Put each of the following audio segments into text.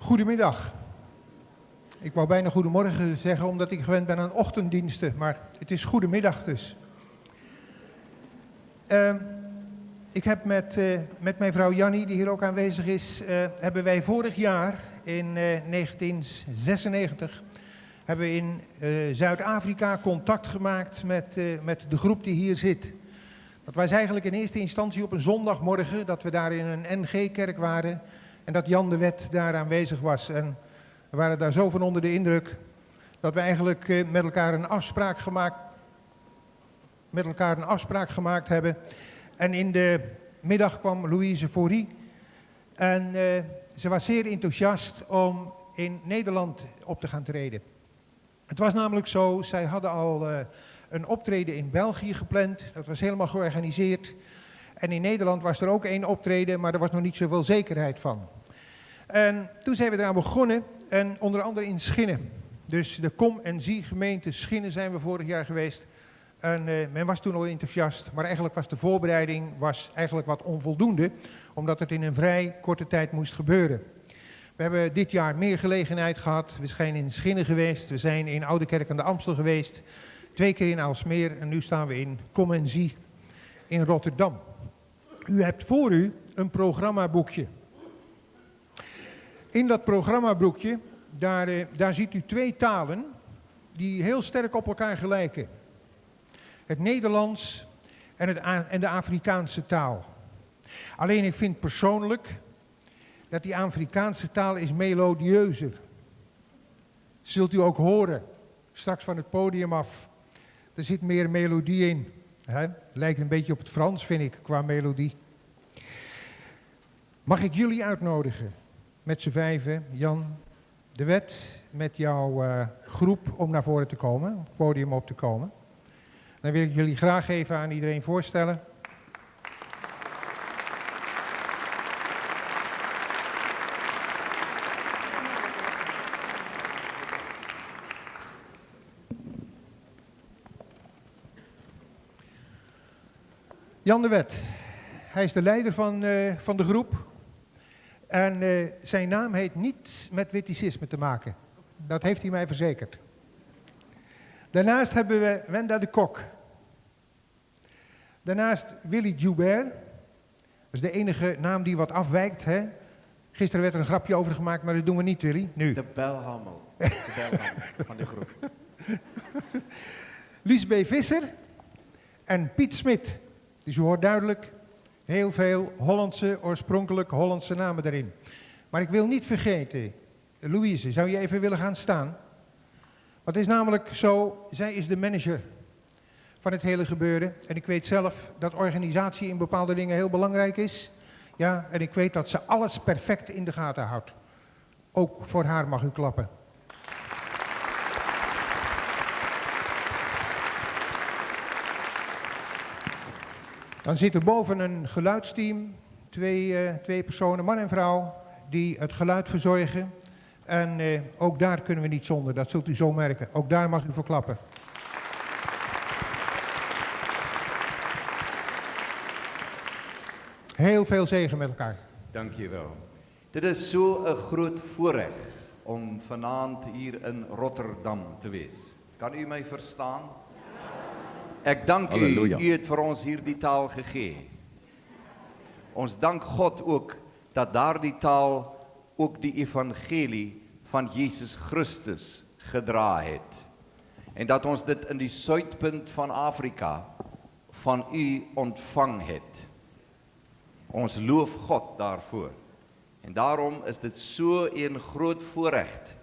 Goedemiddag. Ik wou bijna goedemorgen zeggen, omdat ik gewend ben aan ochtenddiensten, maar het is goedemiddag dus. Ik heb met mijn vrouw Jannie, die hier ook aanwezig is, hebben wij vorig jaar in 1996 hebben we in Zuid-Afrika contact gemaakt met de groep die hier zit. Dat was eigenlijk in eerste instantie op een zondagmorgen, dat we daar in een NG-kerk waren en dat Jan de Wet daar aanwezig was. En we waren daar zo van onder de indruk dat we eigenlijk met elkaar een afspraak gemaakt hebben. En in de middag kwam Louise Faurie en ze was zeer enthousiast om in Nederland op te gaan treden. Het was namelijk zo, zij hadden al een optreden in België gepland, dat was helemaal georganiseerd. En in Nederland was er ook één optreden, maar er was nog niet zoveel zekerheid van. En toen zijn we eraan begonnen, en onder andere in Schinnen. Dus de Kom en Zie gemeente Schinnen zijn we vorig jaar geweest. En men was toen al enthousiast, maar eigenlijk was de voorbereiding eigenlijk wat onvoldoende, omdat het in een vrij korte tijd moest gebeuren. We hebben dit jaar meer gelegenheid gehad. We zijn in Schinnen geweest, we zijn in Oudekerk aan de Amstel geweest, 2 keer in Aalsmeer en nu staan we in Kom en Zie in Rotterdam. U hebt voor u een programmaboekje. In dat programmaboekje, daar ziet u 2 talen die heel sterk op elkaar gelijken. Het Nederlands en de Afrikaanse taal. Alleen ik vind persoonlijk dat die Afrikaanse taal is melodieuzer. Zult u ook horen, straks van het podium af. Er zit meer melodie in. Hè? Lijkt een beetje op het Frans, vind ik, qua melodie. Mag ik jullie uitnodigen, met z'n 5, Jan de Wet, met jouw groep om naar voren te komen, op het podium op te komen. Dan wil ik jullie graag even aan iedereen voorstellen. Jan de Wet, hij is de leider van de groep en zijn naam heeft niets met witticisme te maken. Dat heeft hij mij verzekerd. Daarnaast hebben we Wenda de Kok. Daarnaast Willy Joubert, dat is de enige naam die wat afwijkt. Hè? Gisteren werd er een grapje over gemaakt, maar dat doen we niet, Willy. Nu. De belhamel. De belhamel van de groep. Lies B. Visser en Piet Smit. Dus u hoort duidelijk heel veel oorspronkelijk Hollandse namen erin. Maar ik wil niet vergeten, Louise, zou je even willen gaan staan? Want het is namelijk zo, zij is de manager van het hele gebeuren. En ik weet zelf dat organisatie in bepaalde dingen heel belangrijk is. Ja, en ik weet dat ze alles perfect in de gaten houdt. Ook voor haar mag u klappen. Dan zit er boven een geluidsteam, 2 personen, man en vrouw, die het geluid verzorgen. En ook daar kunnen we niet zonder, dat zult u zo merken. Ook daar mag u voor klappen. Heel veel zegen met elkaar. Dankjewel. Dit is zo'n groot voorrecht om vanavond hier in Rotterdam te wees. Kan u mij verstaan? Ik dank u, u het voor ons hier die taal gegeven. Ons dank God ook dat daar die taal ook die evangelie van Jezus Christus gedraaid heeft. En dat ons dit in die zuidpunt van Afrika van u ontvang heeft. Ons loof God daarvoor. En daarom is dit so een groot voorrecht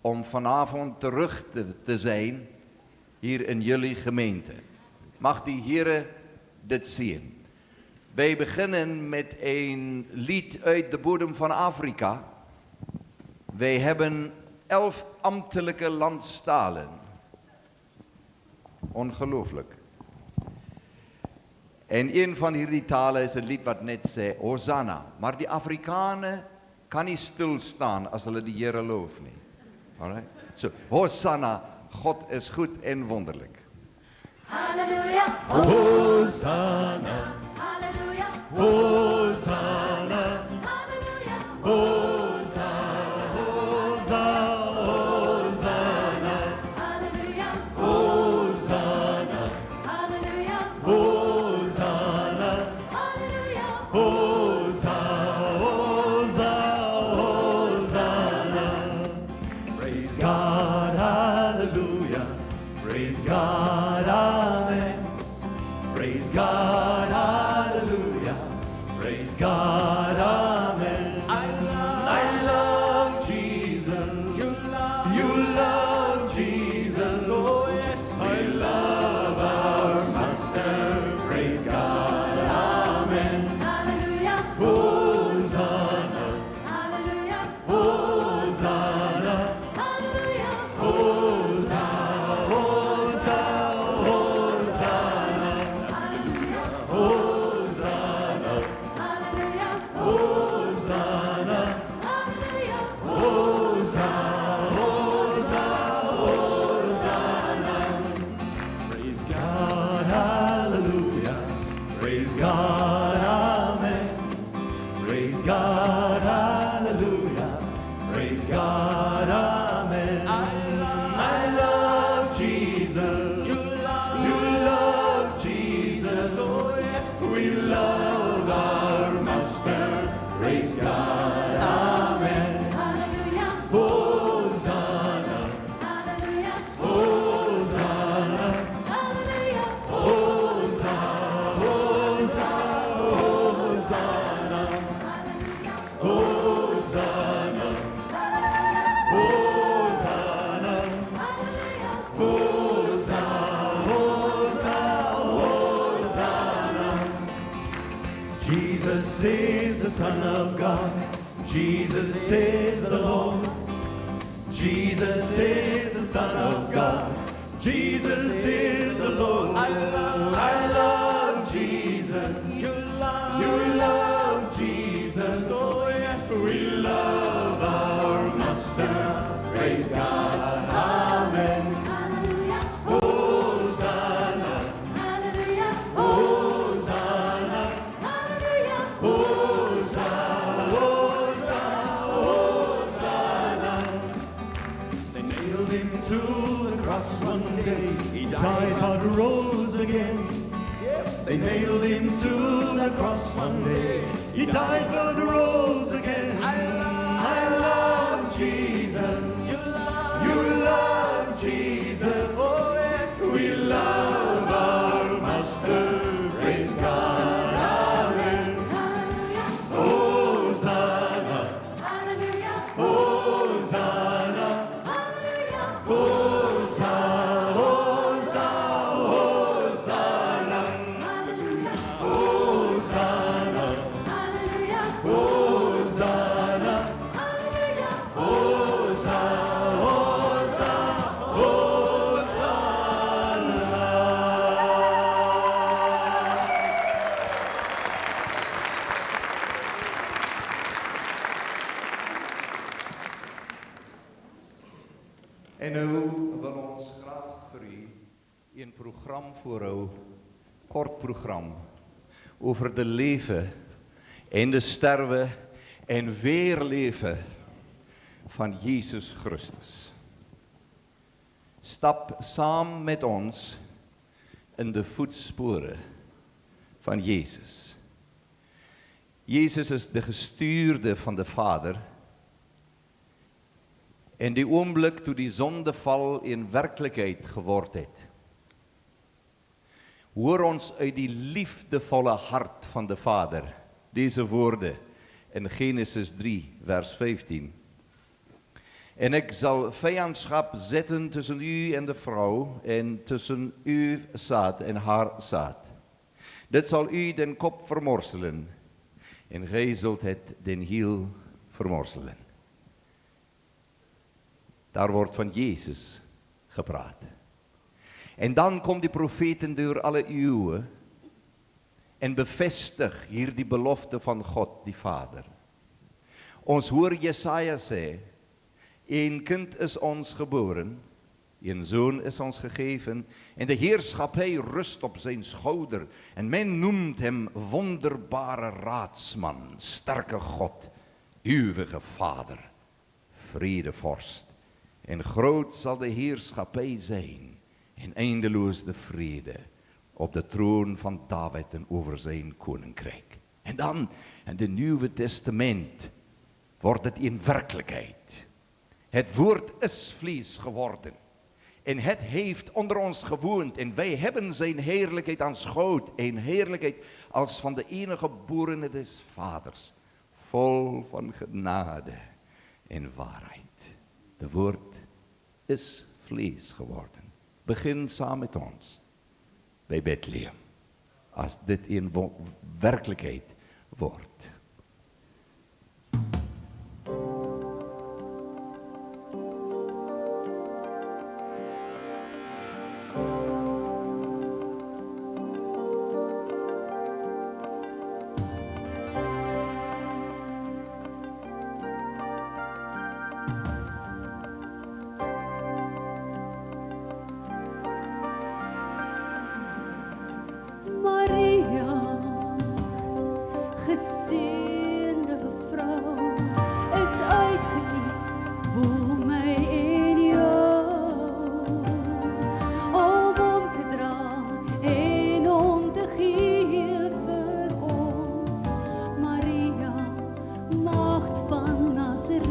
om vanavond terug te zijn hier in jullie gemeente. Mag die Heere dit zien. Wij beginnen met een lied uit de bodem van Afrika. Wij hebben 11 ambtelijke landstalen. Ongelooflijk. En een van hierdie tale is een lied wat net sê, Hosanna. Maar die Afrikanen kan nie stilstaan as hulle die Here loof nie. Alright? So, Hosanna, God is goed en wonderlik. Halleluja, Hosanna, halleluja, Hosanna, halleluja, Hosanna. God, hallelujah. Praise God, amen. I love Jesus. You love Jesus. Oh yes, I love our Master. Praise God, amen. Hallelujah. Hosanna, Hallelujah. Hosanna, Hallelujah. Hosanna, Hosanna, Hosanna, Hallelujah. Hosanna, Hallelujah. Praise God, hallelujah. Praise God, amen. Praise God, hallelujah. Praise God, amen. I love Jesus. You love Jesus. Oh yes, we love our Master. Praise God, amen. Hallelujah. Hosanna, Hallelujah. Hosanna, Hallelujah. Hosanna, Hosanna, Hosanna, Hosanna, Hallelujah. Hosanna. Jesus is the Son of God. Jesus is the Lord. Jesus is the Son of God. Jesus is the Lord. I love Jesus. You love Jesus. Oh yes, we love our Master. Praise God. Amen. Hallelujah. Hosanna, Hallelujah. Hosanna, Hallelujah. Hosanna, Hosanna. They nailed him to the cross one day. He died but rose again. Yes, they nailed him to the cross one day. He died but rose again. I love Jesus. You love Jesus. Oh yes, we love our Master. Praise God. Amen. Hallelujah. Hosanna, Hallelujah. Hosanna, Hallelujah. Hosanna, Hosanna, Hallelujah. Hosanna, Hallelujah. Hosanna, Hallelujah. En nou wil ons graag vir u een program voorhou, kort program, over de leven en de sterwe en weer leven van Jezus Christus. Stap saam met ons in de voetsporen van Jezus. Jezus is de gestuurde van de Vader. En die oomblik toe die sondeval in werklikheid geword het, hoor ons uit die liefdevolle hart van de Vader deze woorde in Genesis 3 vers 15. En ik zal vijandschap zetten tussen u en de vrouw en tussen uw zaad en haar zaad. Dit zal u den kop vermorselen en gij zult het den hiel vermorselen. Daar wordt van Jezus gepraat. En dan komt die profeten door alle eeuwen en bevestig hier die belofte van God, die Vader. Ons hoor Jesaja sê, een kind is ons geboren, een zoon is ons gegeven, en de heerschappij rust op zijn schouder. En men noemt hem wonderbare raadsman, sterke God, eeuwige Vader, vredevorst. En groot zal de heerschappij zijn, en eindeloos de vrede, op de troon van David en over zijn koninkrijk. En dan, in het Nieuwe Testament, wordt het in werkelijkheid. Het woord is vlees geworden, En het heeft onder ons gewoond en wij hebben zijn heerlijkheid aanschouwd. Een heerlijkheid als van de enige geborene des Vaders. Vol van genade en waarheid. De woord is vlees geworden. Begin saam met ons bij Bethlehem. Als dit een werkelijkheid wordt. Maria, geseënde vrou, is uitgekies voor my en jou, om hom te dra en om te gee vir ons. Maria, maagd van Nazaret,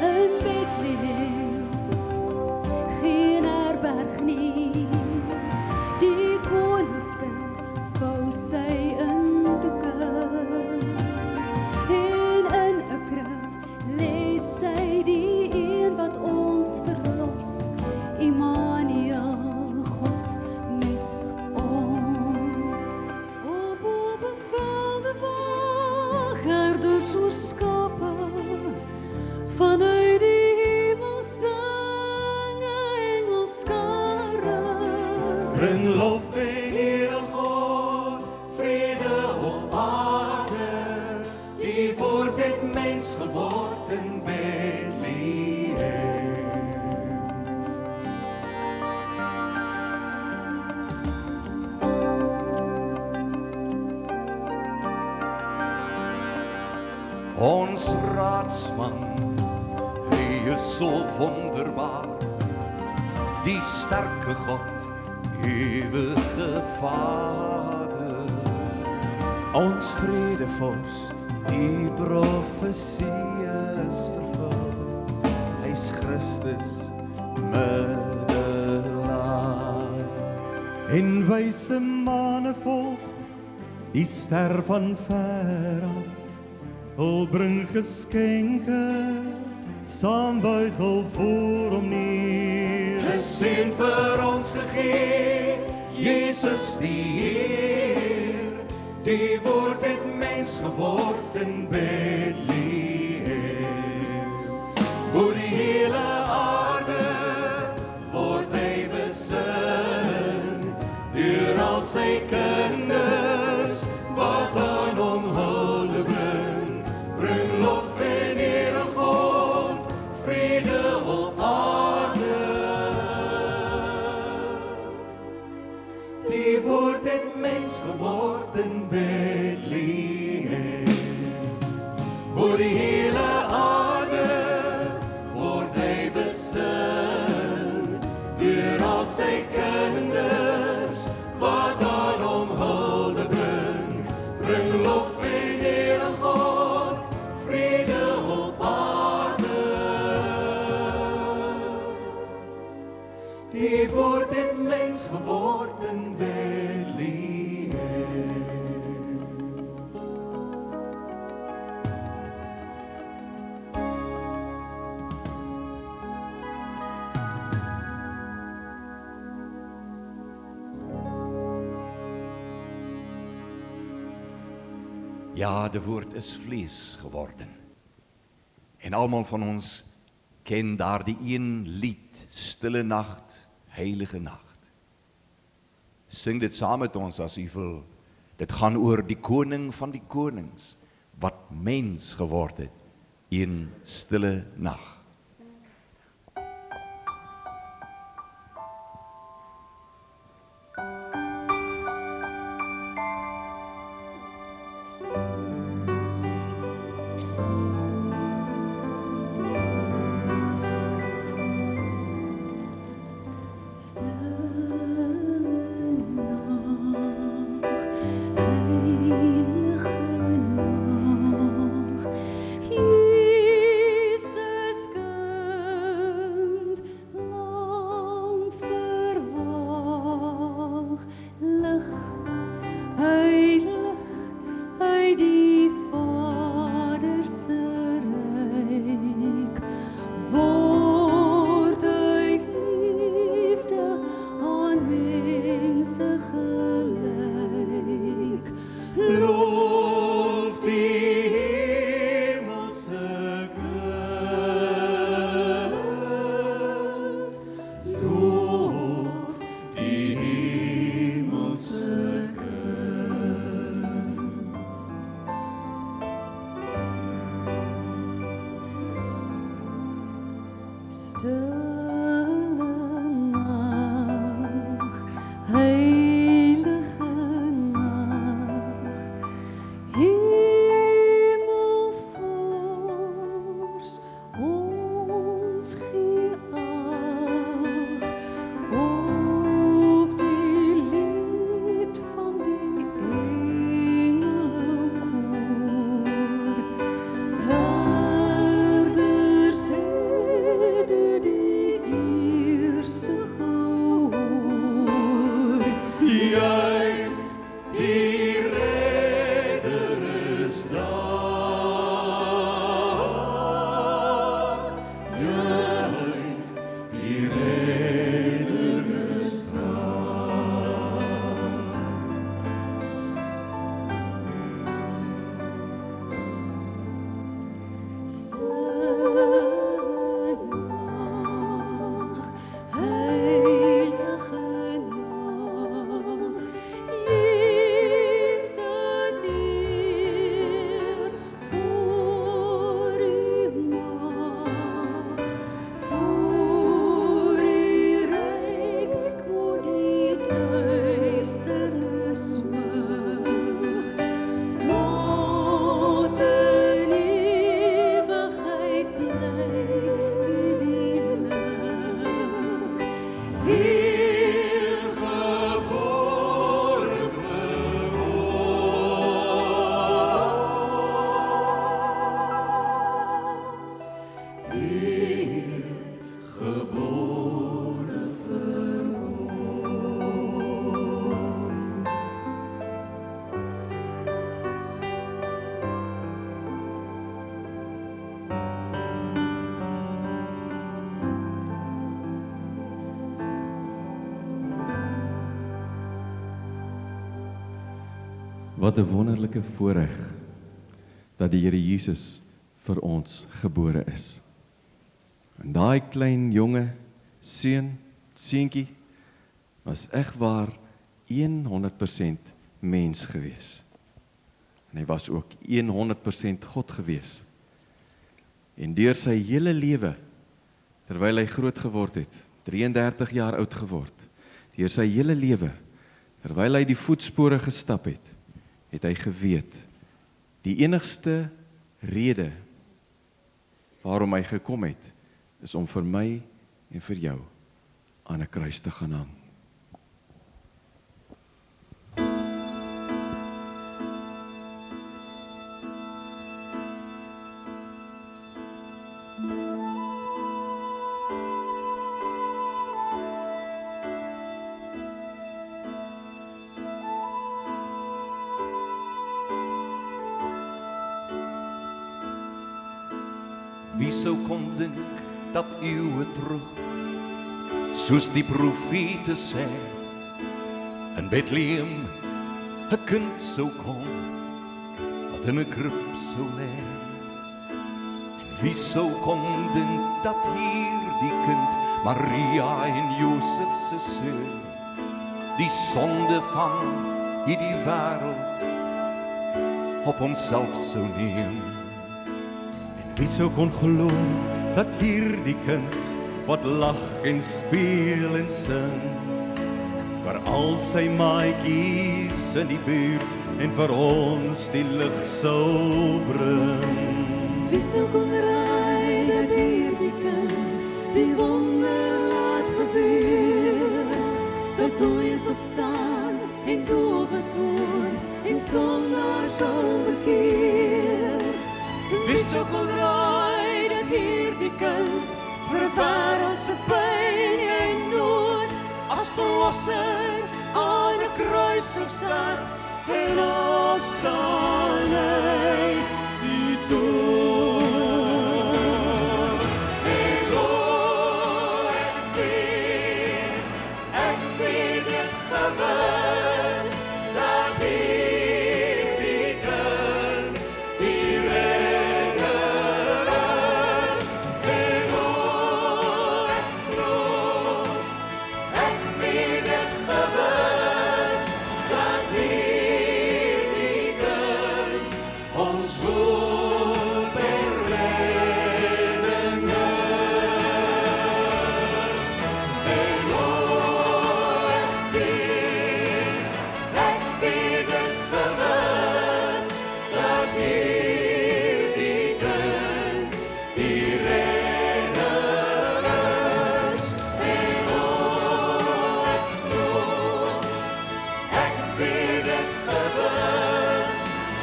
in Bethlehem, geen herberg nie. Die koningskind wou sy in doeke, en in 'n krib lê sy die een wat ons verlos, Immanuel, God met ons. Op bevelde wag, herders oor skape, vanuit die hemel sing 'n engelskare. Bring lof en eer aan God, vrede op aarde. Die woord het mens geword in Bethlehem. Ons raadsman, hy is so wonderbaar. Die sterke God, ewige Vader. Ons vredevors, die profesie is vervul. Hy's Christus, middelaar. En wyse manne volg, die ster van ver af. Hul bring geskenke, saam buig hul voor hom neer. Geseën vir ons gegee, Jesus die Heer. Die woord het mens geword in Bethlehem. Oor die hele aarde word hy besing, deur al sy kinders wat aan hom hulde bring. Bring lof en eer aan God, vrede op aarde. Die woord het mens geword in Bethlehem. Oor die hele aarde word hy besing, deur al sy kinders wat aan hom hulde bring. Bring lof en eer aan God, vrede op aarde. Die woord het mens geword in Bethlehem. Ja, de woord is vlees geworden. En almal van ons ken daar die een lied, Stille Nacht, Heilige Nacht. Sing dit saam met ons as u wil. Dit gaan oor die koning van die konings, wat mens geword het, een stille nacht. Jesus die Vader se ryk, word uit liefde aan mense gelyk. Loof die hemelse kind. Loof die hemelse kind. Stille nacht, heilige nacht, hemelvors, ons gee ag op die lied van die engelenkoor. Herders het die eerste gehoor. Juich, die Redder is daar. Juich, die Redder is daar. Stille nacht, heilige nacht, Jesus hier voor u mag, voor u rijk word die duisternis smug, tot in ewigheid bly die lig. Hier gebore vir ons. Hier gebore vir ons. Wat 'n wonderlike voorreg dat die Here Jesus vir ons gebore is. En daai klein jonge seentjie was egwaar 100% mens gewees. En hy was ook 100% God gewees. En deur sy hele lewe, terwyl hy groot geword het, 33 jaar oud geword, deur sy hele lewe, terwyl hy die voetspore gestap het, het hy geweet, die enigste rede waarom hy gekom het, is om vir my en vir jou aan 'n kruis te gaan hang. Wie sou kon dink dat eeuwe terug, soos die profete sê, in Bethlehem 'n kind sou kom, wat in 'n krib sou lê. En wie sou kon dink dat hier die kind, Maria en Josef se seun, die sonde van hierdie wêreld op homself sou neem. Wie sou kon glo dat hierdie kind wat lag en speel en sing, vir al sy maatjies in die buurt en vir ons die lig sou bring. Wie sou kon raai dat hierdie kind die wonder laat gebeur, dat dooies opstaan en dowes hoor en sondaars sal bekeer. Wie sou kon raai dat hierdie kind vir wêreld se pyn en nood as verlosser aan 'n kruis sou sterf en opstaan uit die dood. En ek weet dit gewis, dat hierdie kind die redder is. En ek glo, ek weet dit gewis, dat hierdie kind ons hoop en redding is. En ek weet dit gewis, dat hierdie kind die redder is. En ek glo, ek weet dit gewis,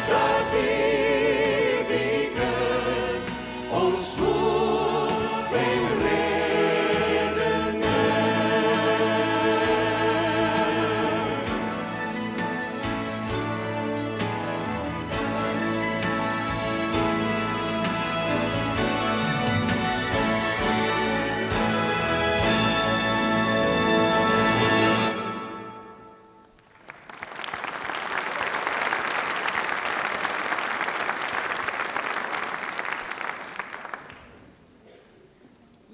dat hierdie kind ons hoop en redding is.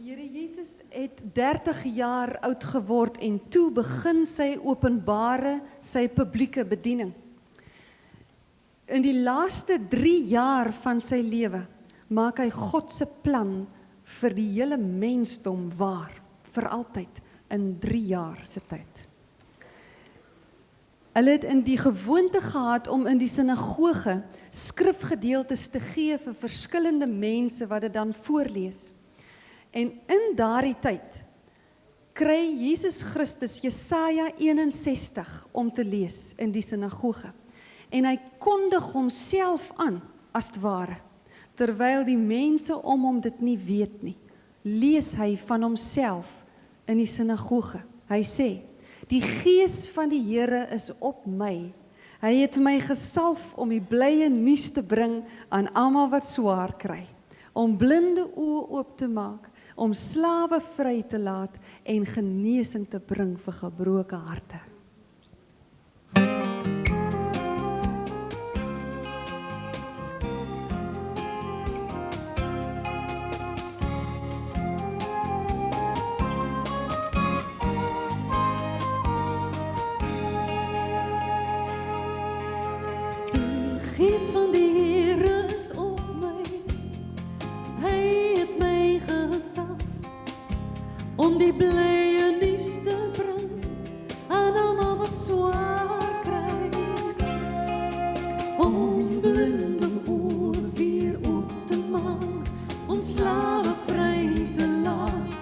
Here Jesus het 30 jaar oud geword en toe begin sy openbare, sy publieke bediening. In die laaste 3 jaar van sy lewe maak hy God se plan vir die hele mensdom waar, vir altyd, in 3 jaar se tyd. Hulle het in die gewoonte gehad om in die sinagoge skrifgedeeltes te gee vir verskillende mense wat dit dan voorlees. En in daardie tyd kry Jesus Christus Jesaja 61 om te lees in die sinagoge. En hy kondig homself aan, as het ware, terwyl die mense om hom dit nie weet nie. Lees hy van homself in die sinagoge. Hy sê, die Gees van die Here is op my. Hy het my gesalf om die blye nuus te bring aan almal wat swaar kry, om blinde oë oop te maak, om slawe vry te laat en genesing te bring vir gebroke harte. Die Gees van die Here is op my, hy het my gesalf om die blye nuus te bring aan almal wat swaar kry, om blinde oë weer oop te maak, om slawe vry te laat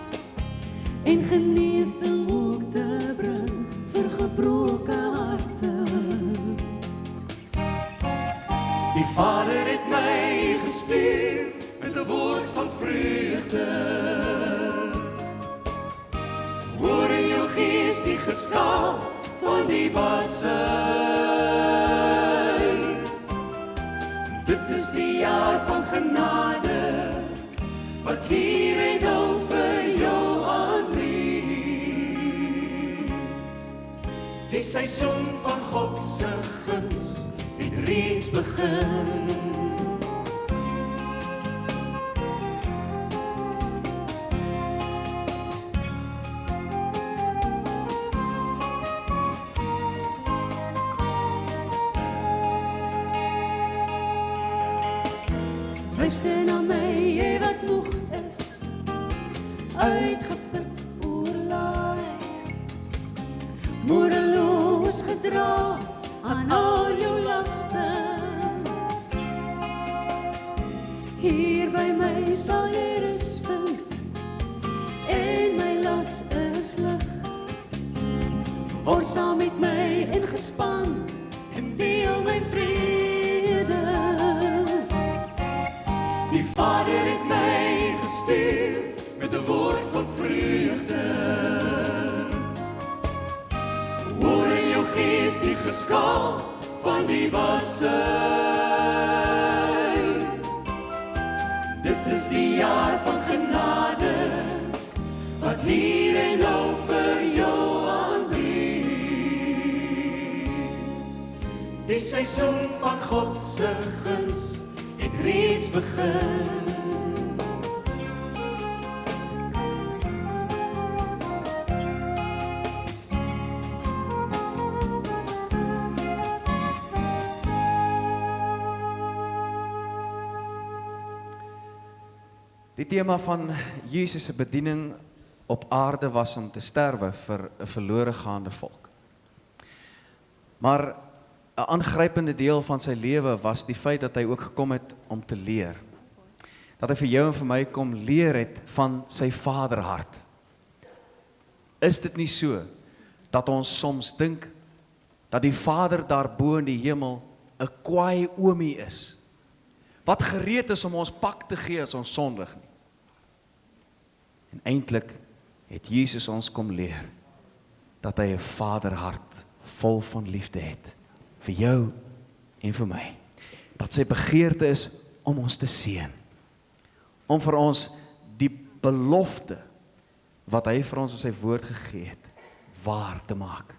en genesing ook te bring vir gebroke harte. Die Vader het my gestuur met 'n woord van vreugde. Hoor in jou gees die geskaal van die bassuin. Dit is die jaar van genade, wat hier en nou vir jou aanbreek. Die seisoen van God se guns het reeds begin. Luister na my, jy wat moeg is, uitgeput, oorlaai, moedeloos gedra aan al jou laste. Hier by my sal jy rus vind, en my las is lig. Word saam met my ingespan, en deel my vrede. Die Vader het my gestuur met 'n woord van vreugde. Hoor in jou gees die geskaal van sy. Dit is die jaar van genade, wat hier en nou vir jou aanbied. Die seisoen van God se guns het reeds begin. Die tema van Jesus se bediening op aarde was om te sterwe vir 'n verlore gaande volk. Maar 'n aangrypende deel van sy lewe was die feit dat hy ook gekom het om te leer. Dat hy vir jou en vir my kom leer het van sy vaderhart. Is dit nie so dat ons soms dink dat die Vader daarbo in die hemel 'n kwaai oomie is, wat gereed is om ons pak te gee as ons sondig nie? En eintlik het Jesus ons kom leer dat hy 'n vaderhart vol van liefde het vir jou en vir my. Dat sy begeerte is om ons te seën, om vir ons die belofte wat hy vir ons in sy woord gegee het, waar te maak.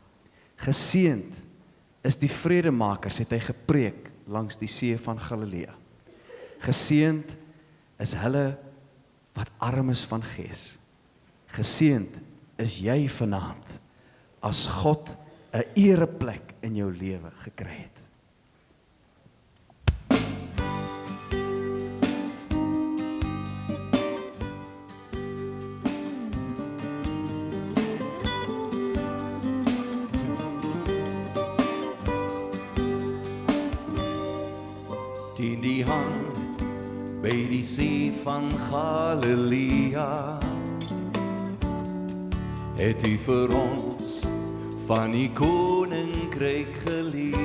Geseënd is die vredemakers, het hy gepreek langs die see van Galilea. Geseënd is hulle wat arm is van gees. Geseënd is jy vanaand as God 'n ereplek in jou lewe gekry het. Teen die hand by die see van Galilea het hy vir ons van die koninkryk geleer.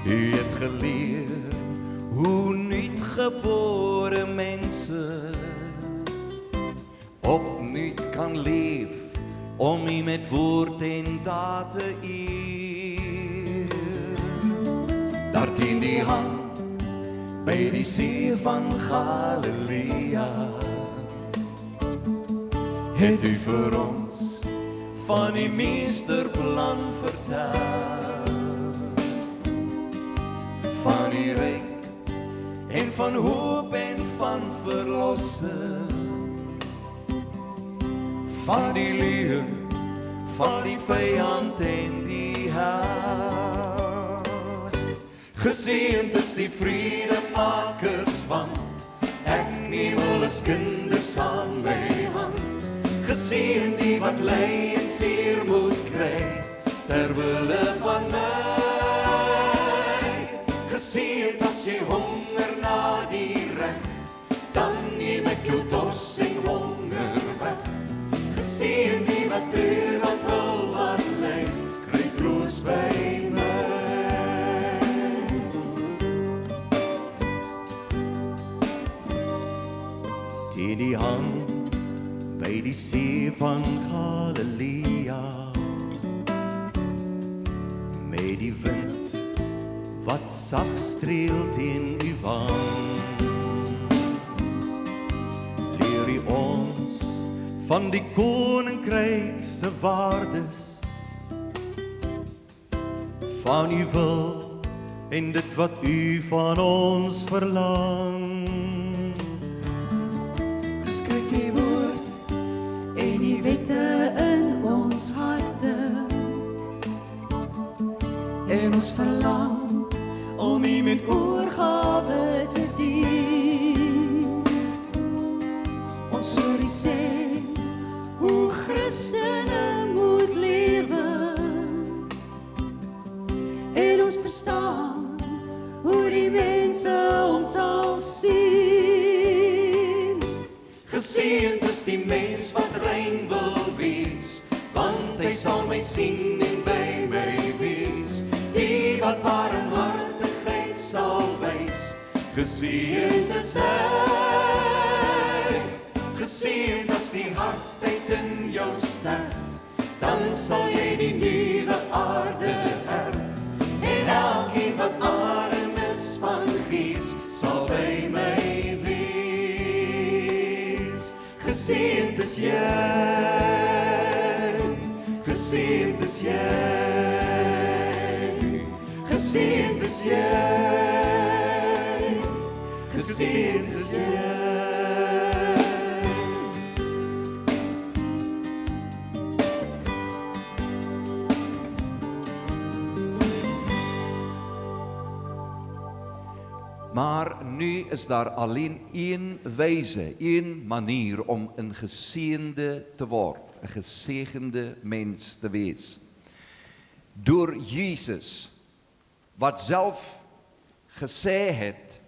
Hy het geleer hoe nuutgebore mense opnuut kan leef om hy met woord en daad te eer. Daar teen die hand by die see van Galilea het hy vir ons van die meesterplan vertel, van die ryk en van hoop en van verlossing, van die leer, van die vyand en die hel. Geseënd is die vredemakers, want ek neem hulle kinders aan my hand. Geseënd die wat ly en seer moet kry, terwille van my. Geseënd as jy honger na die reg, dan neem ek jou dors en honger weg. Geseënd die wat treur, want hul wat ly, kry troos by my. Teen die hand by die see van Galilea, met die wind wat sag streel teen die wand, leer hy ons van die koninkryk se waardes, van u wil en dit wat u van ons verlang. Skryf die woord en die wette in ons harte, en ons verlang om u met oorgawe te dien. Ons hoor u sê hoe Christene moet lewe, en ons verstaan hoe die mense ons sal sien. Geseënd is die mens wat rein wil wees, want hy sal my sien en by my wees. Die wat barmhartigheid sal wys, geseënd is hy. Geseënd as die hartheid in jou sterf, dan sal jy die nuwe aarde erf. Maar nu is daar alleen een wyse, een manier om 'n geseënde te word, 'n gesegende mens te wees. Deur Jesus, wat self gesê het,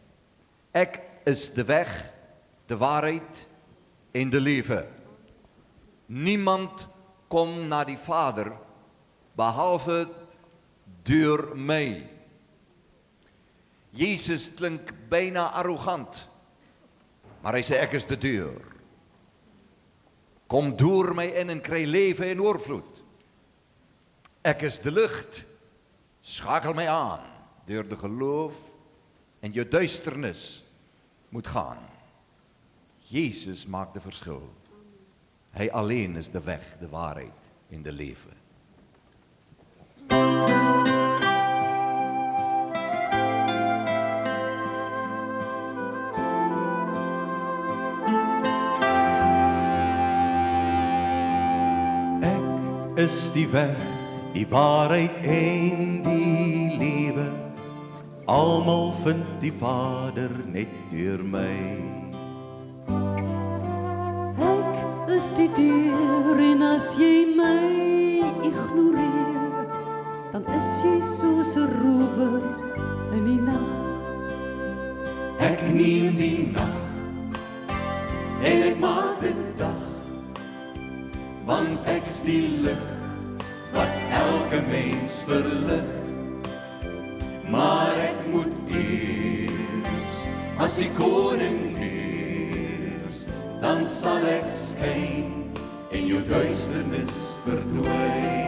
ek is die weg, die waarheid en die lewe. Niemand kom na die Vader behalwe deur my. Jesus klink byna arrogant, maar hy sê ek is die deur. Kom deur my in en kry lewe en oorvloed. Ek is die lig, skakel my aan, deur die geloof en jou duisternis moet gaan. Jesus maak die verskil. Hy alleen is die weg, die waarheid en die lewe. Ek is die weg, die waarheid en die lewe. Almal vind die Vader net deur my. Ek is die deur en as jy my ignoreer, dan is jy soos 'n rower in die nag. Ek neem die nag en ek maak dit dag, want ek's die lig wat elke mens verlig. Maar ek moet eers, as die koning heers, dan sal ek skyn en jou duisternis verdwyn.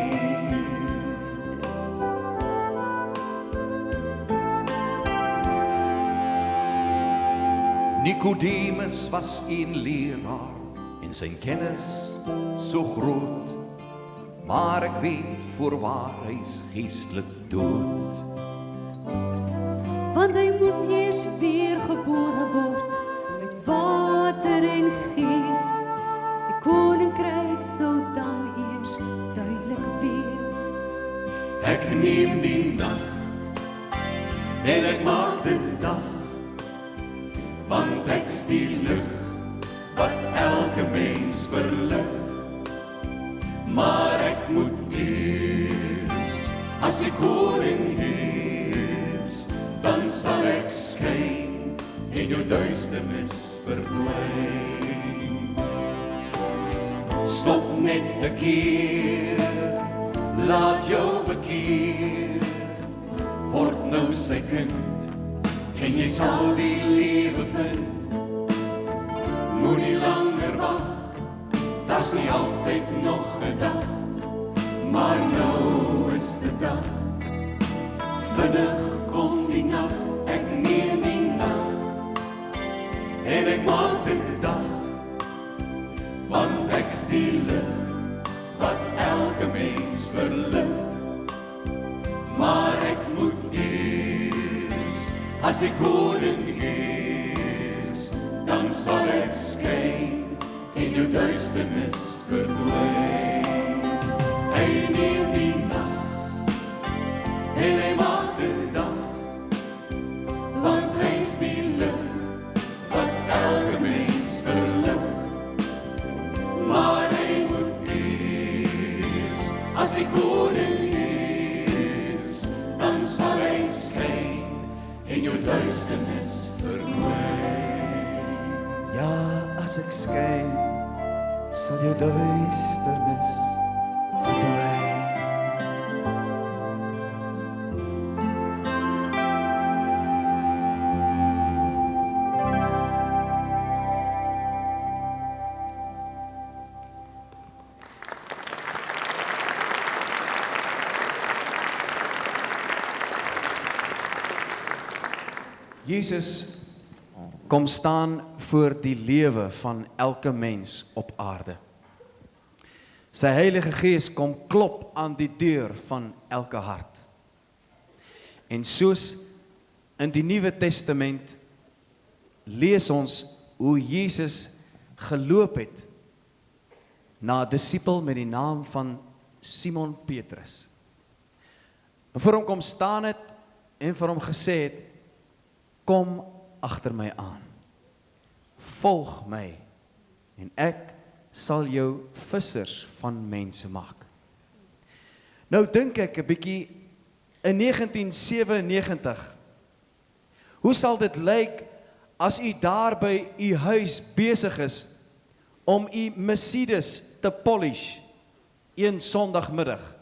Nicodemus was een leraar en sy kennis so groot, maar ek weet voorwaar hy's geestelik dood. Want hy moes eers weer gebore word met water en gees. Die koninkryk sou dan eers duidelik wees. Ek neem die nag en ek maak dit dag, want ek's die lig wat elke mens verlig. Maar ek moet eers, as die koning heers, dan sal ek skyn en jou duisternis verdwyn. Stop net 'n keer, laat jou bekeer, word nou sy kind en jy sal die lewe vind. Moenie langer wag, daar's nie altyd nog 'n dag, maar nou is die dag. Vinnig kom die nag, ek neem die nag en ek maak dit dag, want ek's die lig wat elke mens verlig. Maar ek moet eers, as die koning heers, dan sal ek skyn en jou duisternis verdwyn. Hy neem die nag en hy maak dit dag, want hy's die lig wat elke mens verlig. Maar hy moet eers, as die koning heers, dan sal hy skyn en jou duisternis verdwyn. Ja, as ek skyn, sal jou duisternis verdwyn. Jesus kom staan voor die lewe van elke mens op aarde. Sy Heilige Gees kom klop aan die deur van elke hart. En soos in die Nuwe Testament lees ons hoe Jesus geloop het na 'n disipel met die naam van Simon Petrus. En voor hom kom staan het en vir hom gesê het, kom agter my aan. Volg my en ek sal jou vissers van mense maak. Nou dink ek 'n bietjie in 1997, hoe sal dit lyk as u daar by u huis besig is om u Mercedes te polish een Sondagmiddag?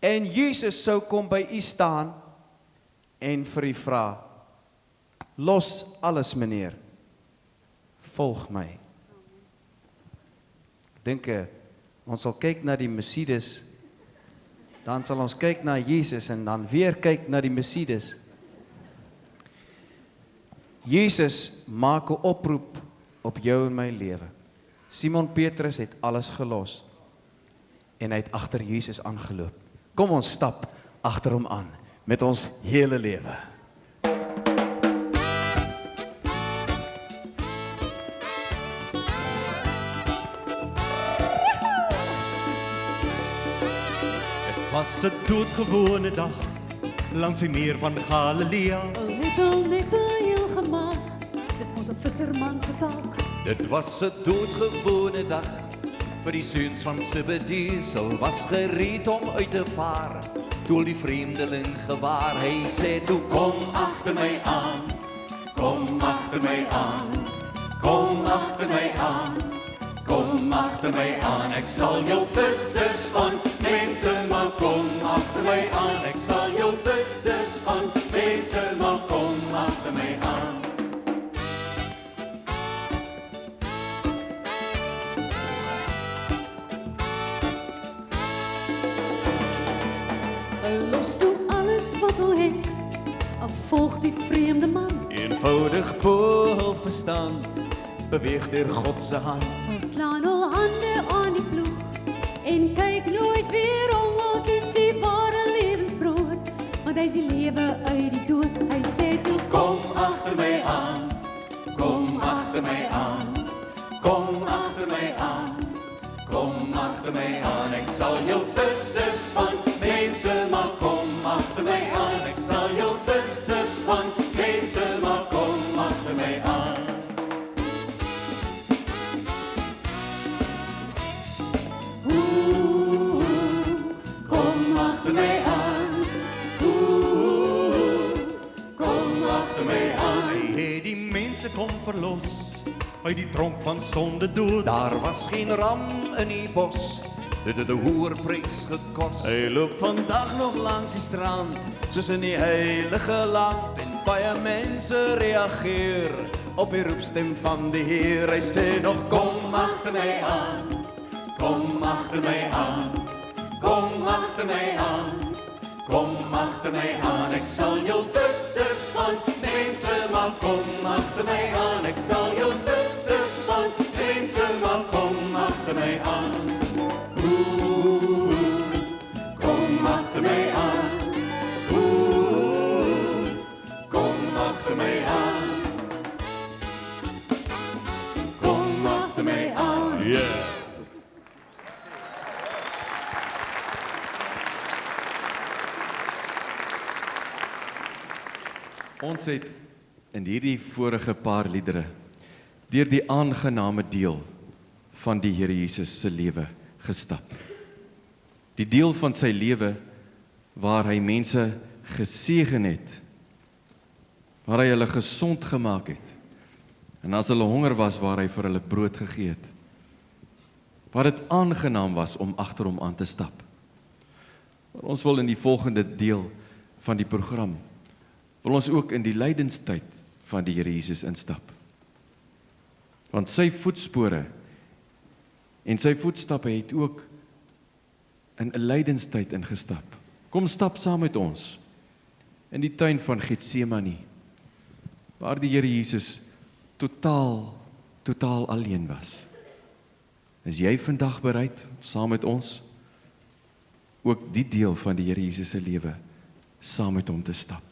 En Jesus sou kom by u staan en vir u vra, los alles meneer, volg my. Ek dink ons sal kyk na die Mercedes, dan sal ons kyk na Jesus en dan weer kyk na die Mercedes. Jesus maak 'n oproep op jou en my lewe. Simon Petrus het alles gelos en hy het agter Jesus aangeloop. Kom ons stap agter hom aan met ons hele lewe. Was 'n doodgewone dag langs die meer van Galilea. Het al net 'n heel gemaak, dis mos 'n visserman se taak. Dit was 'n doodgewone dag vir die seuns van Zebedeus. Hulle was gereed om uit te vaar. Toe die vreemdeling gewaar, hy sê toe, kom agter my aan, kom agter my aan, kom agter my aan, kom agter my aan. Ek sal jou vissers van mense maak, kom agter my aan. Ek sal jou vissers van mense maak, kom agter my aan. Los toe alles wat hulle het, volg die vreemde man. Eenvoudig bo hul verstand, beweeg deur God se hand. Hulle slaan hul hande aan die ploeg en kyk nooit weer om, want is die ware lewensbrood, want hy is die lewe uit die dood. Hy sê toe, kom agter my aan, kom agter my aan, kom agter my aan, kom agter my aan. Ek sal jou vissers van mense maak, kom agter my aan. Ek sal jou vissers van mense maak, kom agter my aan. Kom agter my aan. Kom agter my aan. Hy het die mense kom verlos uit die tronk van sonde dood. Daar was geen ram in die bos, dit het 'n hoër prys gekos. Hy loop vandag nog langs die strand, soos in die heilige land, en baie mense reageer op die roepstem van die Heer. Hy sê nog, Kom agter my aan, kom agter my aan, kom agter my aan, kom agter my aan. Ek sal jou vissers van mense maak, kom agter my aan. Ek sal jou vissers van mense maak, kom agter my aan. Kom agter my aan. Kom agter my aan. Kom agter my aan. Ons het in hierdie vorige paar liedere deur die aangename deel van die Here Jesus se lewe gestap. Die deel van sy lewe waar hy mense gesegen het, waar hy hulle gesond gemaak het, en as hulle honger was, waar hy vir hulle brood gegee het, waar dit aangenaam was om agter hom aan te stap. Maar ons wil in die volgende deel van die program, wil ons ook in die lydenstyd van die Here Jesus instap. Want sy voetspore en sy voetstappe het ook in 'n lydenstyd ingestap. Kom stap saam met ons in die tuin van Getsemane, waar die Here Jesus totaal alleen was. Is jy vandag bereid saam met ons ook die deel van die Here Jesus se lewe saam met hom te stap?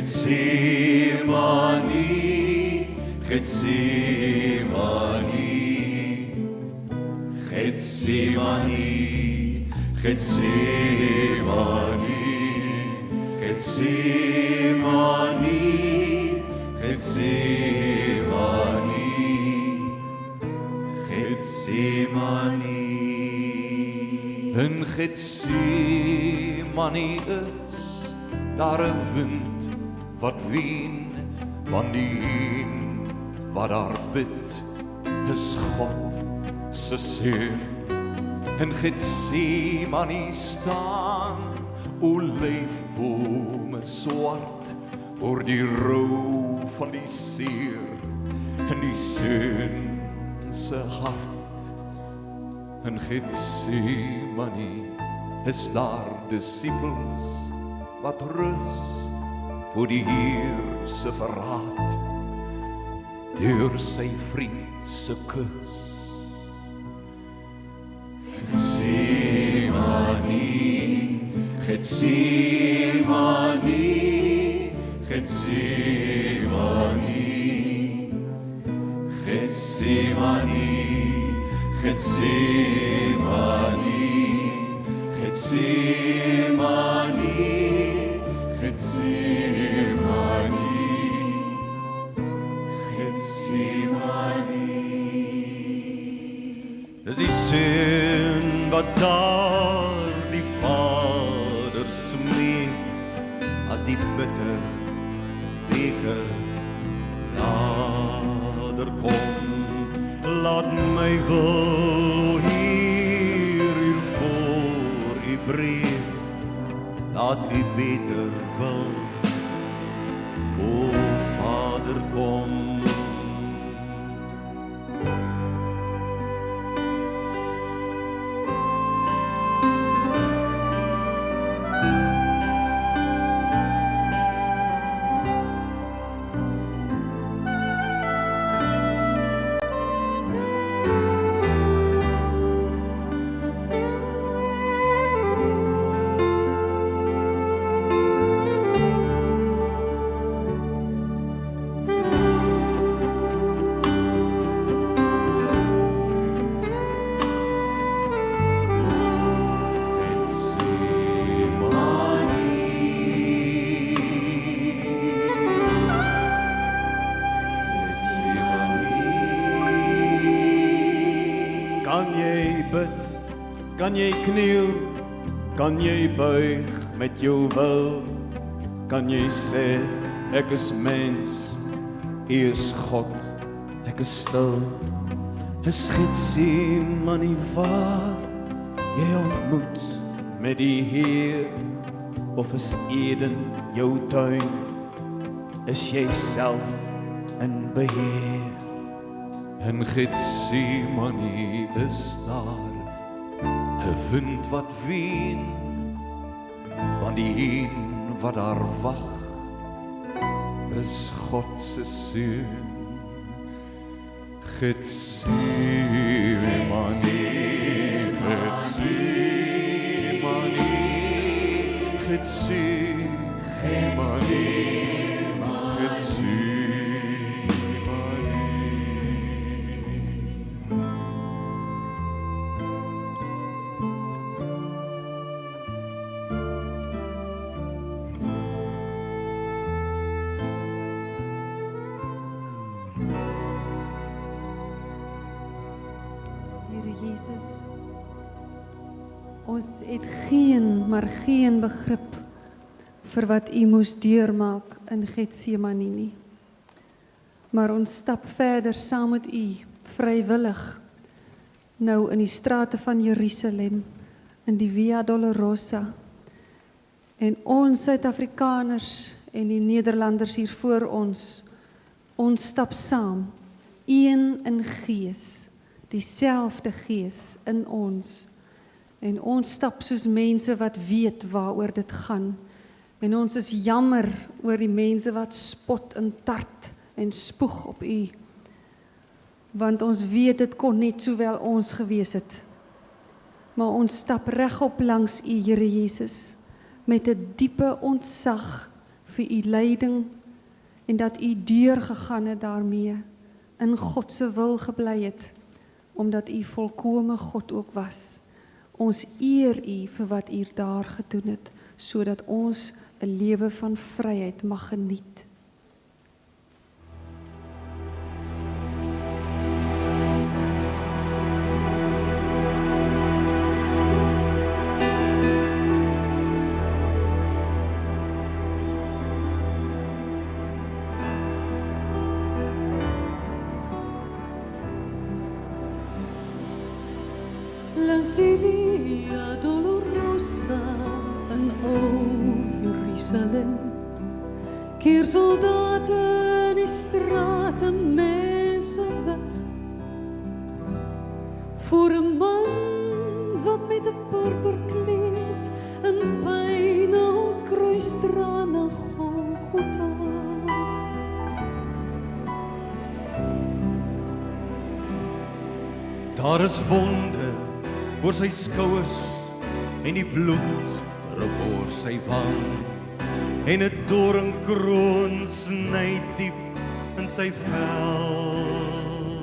Getsemane, Getsemane, Getsemane, Getsemane, Getsemane, Getsemane, Getsemane. In Getsemane is daar 'n wind wat ween, want die een wat daar bid is God se seun. In Getsemane staan olyfbome swart oor die rou van die seer in die seun se hart. In Getsemane is daar disippels wat rus voor die Heer se verraad deur sy vriend se kus. Getsemane, Getsemane, Getsemane, Getsemane, Getsemane, Getsemane, Getsemane, Getsemane. Dis die seun wat daar die Vader smeek as die bitter beker nader kom. Laat my wil hier voor u breek, laat u beter wil, o Vader kom. Kan jy kniel, kan jy buig met jou wil, kan jy sê, ek is mens, U is God, ek is stil. Is Getsemane waar jy ontmoet met die Heer, of is Eden jou tuin, is jy self in beheer? In Getsemane is daar 'n wind wat ween, want die een wat daar wag is God se seun. Getsemane, Getsemane, Getsemane, Getsemane. Jesus, ons het maar geen begrip vir wat U moes deurmaak in Getsemane nie. Maar ons stap verder saam met U, vrywillig, nou in die strate van Jerusalem, in die Via Dolorosa. En ons Suid-Afrikaners en die Nederlanders hier voor ons stap saam, een in gees, dieselfde gees in ons. En ons stap soos mense wat weet waaroor dit gaan. En ons is jammer oor die mense wat spot en tart en spoeg op U. Want ons weet dit kon net sowel ons gewees het. Maar ons stap regop langs U, Here Jesus, met 'n diepe ontzag vir u leiding en dat u deurgegaan het daarmee, in God se wil gebly het, omdat u volkome God ook was. Ons eer u vir wat u daar gedoen het, sodat ons 'n lewe van vryheid mag geniet. Langs die Via Dolorosa in ou Jerusalem, keer soldate in die strate mense weg, voor 'n man wat met 'n purperkleed in pynhout kruis dra na Golgotha. Daar is wonde oor sy skouers en die bloed drup oor sy wang en 'n doringkroon sny diep in sy vel.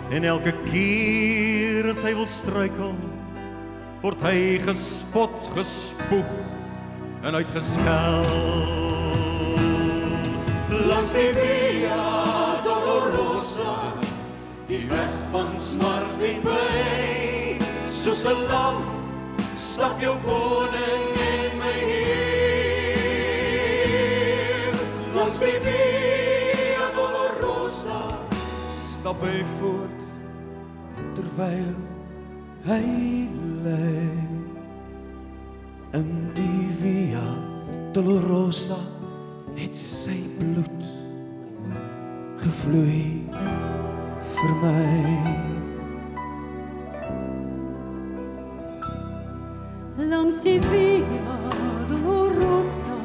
En elke keer as hy wil struikel, word hy gespot, gespoeg en uitgeskel. Langs die Via Dolorosa, die weg van smart en pyn, soos 'n lam stap jou koning en my Heer. Langs die Via Dolorosa stap hy voort, terwyl hy lê. In die Via Dolorosa het sy bloed gevloei vir my. Langs die Via Dolorosa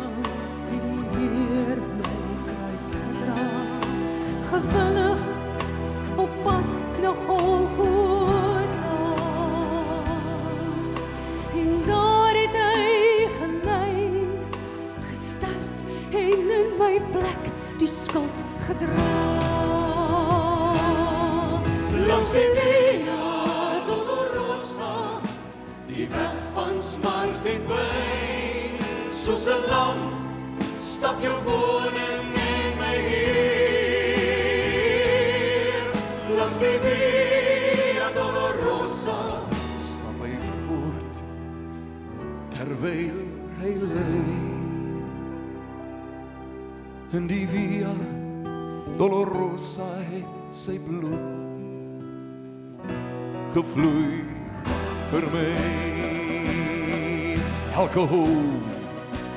het die Heer my kruis gedra, gewillig op pad na Golgotha. En daar het hy gelei, gesterf en in my plek die skuld gedra. Langs die Via Dolorosa, die weg van smart en pyn, soos 'n lam stap jou koning en my Heer. Langs die Via Dolorosa stap hy voort, terwyl hy lê. In die Via Dolorosa het sy bloed gevloei vir my. Elke hoop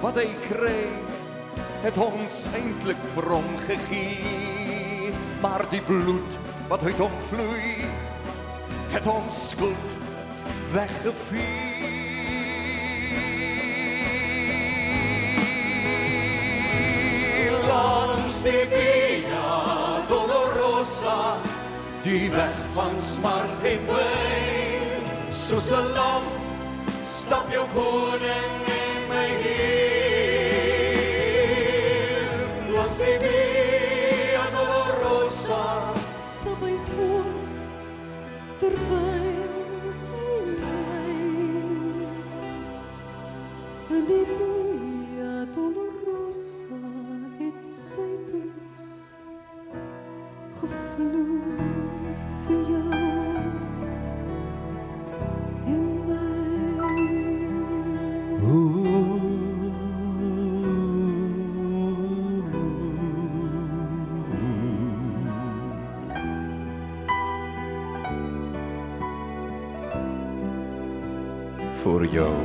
wat hy kry, het ons eintlik vir hom gegee, maar die bloed wat uit hom vloei, het ons skuld weggevee. Langs die Via Dolorosa, die weg van smart en pyn, soos 'n lam stap jou koning en my Heer. Langs die Via Dolorosa stap hy voort, terwyl hy lê. In die Via Dolorosa het sy bloed gevloei vir jou en my. Voor jou,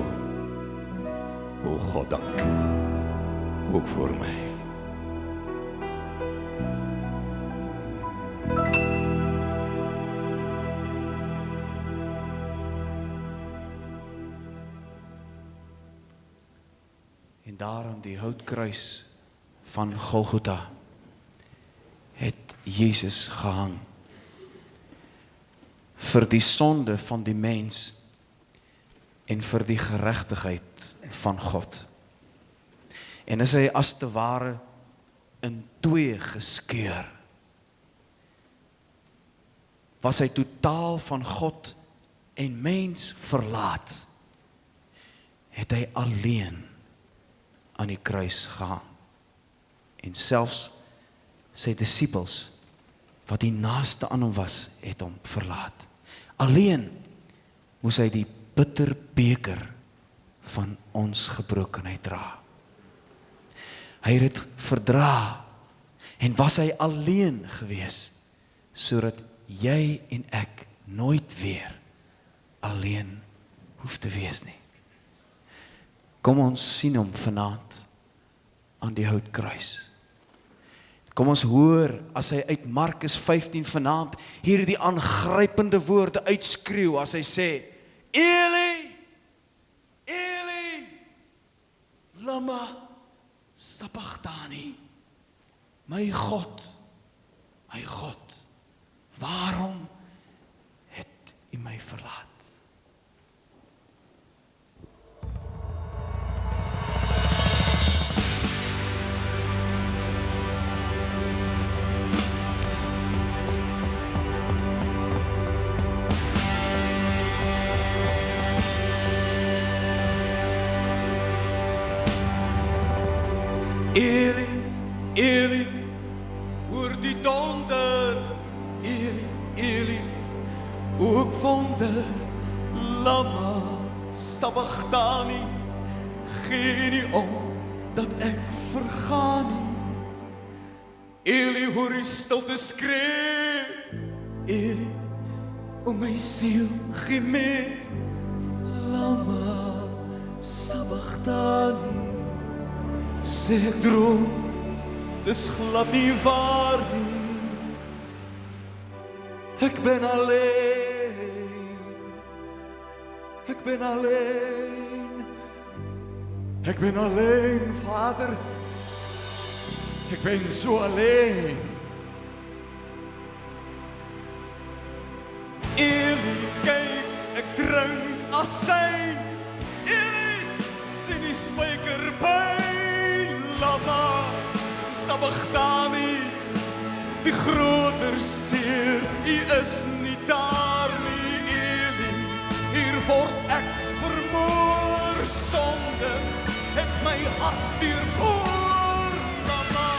o God, dank, ook voor my. En daar aan die houtkruis van Golgotha het Jesus gehang vir die sonde van die mens en vir die geregtigheid van God. en is hy as te ware in twee geskeur. Was hy totaal van God en mens verlaat, het hy alleen aan die kruis gehang. En selfs sy disippels, wat die naaste aan hom was, het hom verlaat. Alleen moes hy die bitter beker van ons gebrokenheid dra. Hy het dit verdra, en was hy alleen gewees, sodat jy en ek nooit weer alleen hoef te wees nie. Kom ons sien hom vanaand aan die houtkruis. Kom ons hoor as hy uit Markus 15 vanaand hierdie aangrypende woorde uitskreeu as hy sê, Eli, Eli, lama sabachthani. My God, waarom het U my verlaat? Eli, Eli, hoor die donder, Eli, Eli, ook wonder, lama sabachthani, gee nie om, dat ek vergaan nie. Eli, hoor die stilte skree, Eli, om my siel gee mee, lama sabachthani. Sê ek droom, dis glad nie waar nie. Ek ben alleen, ek ben alleen, ek ben alleen, Vader, ek ben so alleen. Eli, kyk, ek drink asyn, Eli, sien die spykerpyn. Lama sabachthani, die groter seer, U is nie daar nie, Eli. Hier word ek vermoor, sonde het my hart deurboor. Lama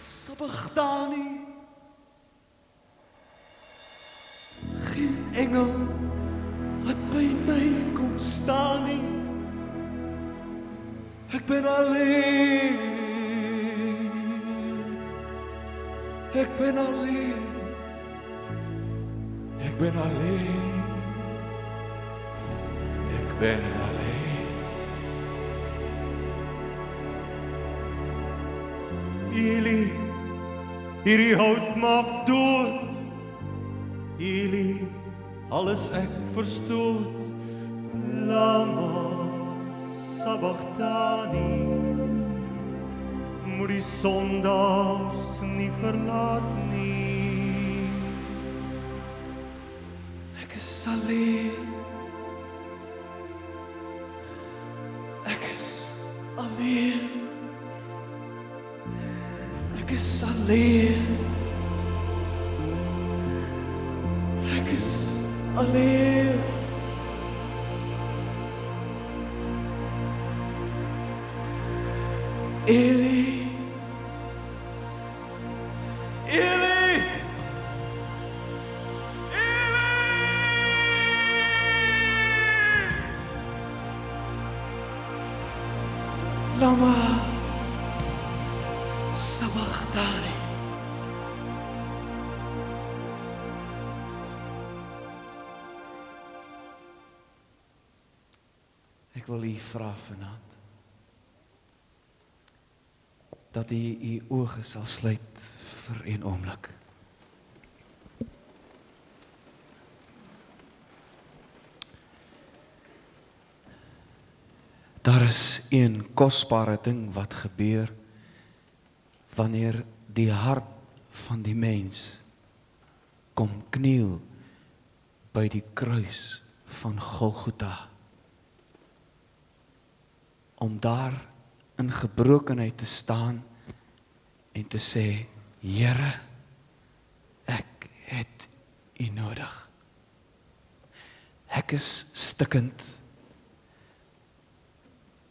sabachthani, geen engel wat by my kom staan nie. Ek ben alleen, ek ben alleen, ek ben alleen, ek ben alleen. Eli, hierdie hout maak dood, Eli, alles ek verstoot, lama sabachthani, moet die sondaars nie verlaat nie. Ek is alleen, ek is alleen, ek is alleen, ek is alleen. Eli, Eli, Eli, lama sabachthani. Ek wil U vra vanaand dat U U oë sal sluit vir 'n oomblik. Daar is een kosbare ding wat gebeur wanneer die hart van die mens kom kniel by die kruis van Golgotha, om daar in gebrokenheid te staan en te sê, Here, ek het U nodig. Ek is stikkend.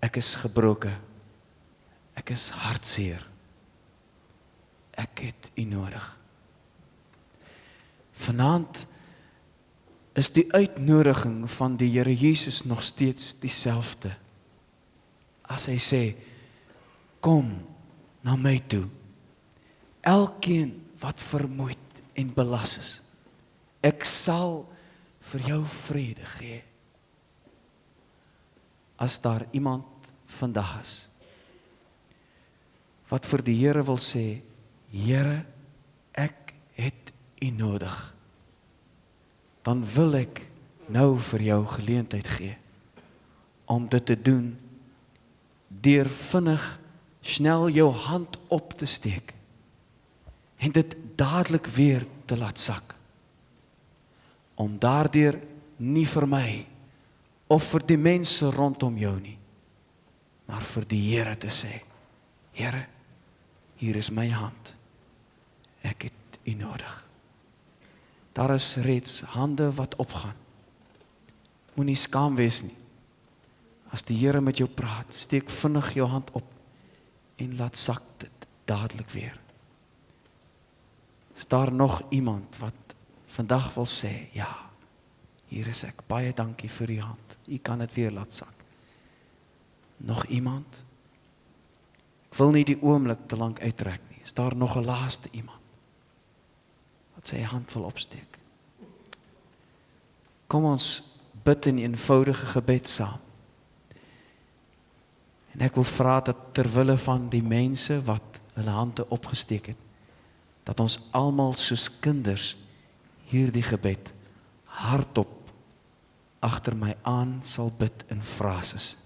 Ek is gebroken. Ek is hartseer. Ek het U nodig. Vanaand is die uitnodiging van die Here Jesus nog steeds dieselfde. As hy sê, kom na my toe. Elkeen wat vermoeid en belas is, ek sal vir jou vrede gee. As daar iemand vandag is, wat vir die Here wil sê, Here, ek het U nodig, dan wil ek nou vir jou geleentheid gee, om dit te doen, deur vinnig, snel jou hand op te steek, en dit dadelik weer te laat sak, om daardeur nie vir my, of vir die mense rondom jou nie, maar vir die Here te sê, Here, hier is my hand, ek het U nodig. Daar is reeds hande wat opgaan. Moenie skaam wees nie. As die Here met jou praat, steek vinnig jou hand op en laat sak dit dadelik weer. Is daar nog iemand wat vandag wil sê, ja, hier is ek, baie dankie vir U hand, U kan dit weer laat sak. Nog iemand? Ek wil nie die oomblik te lank uittrek nie. Is daar nog 'n laaste iemand wat sy hand wil opsteek? Kom ons bid in eenvoudige gebed saam. En ek wil vra dat terwille van die mense wat hulle hande opgesteek het, dat ons almal soos kinders hierdie gebed hardop agter my aan sal bid in frases.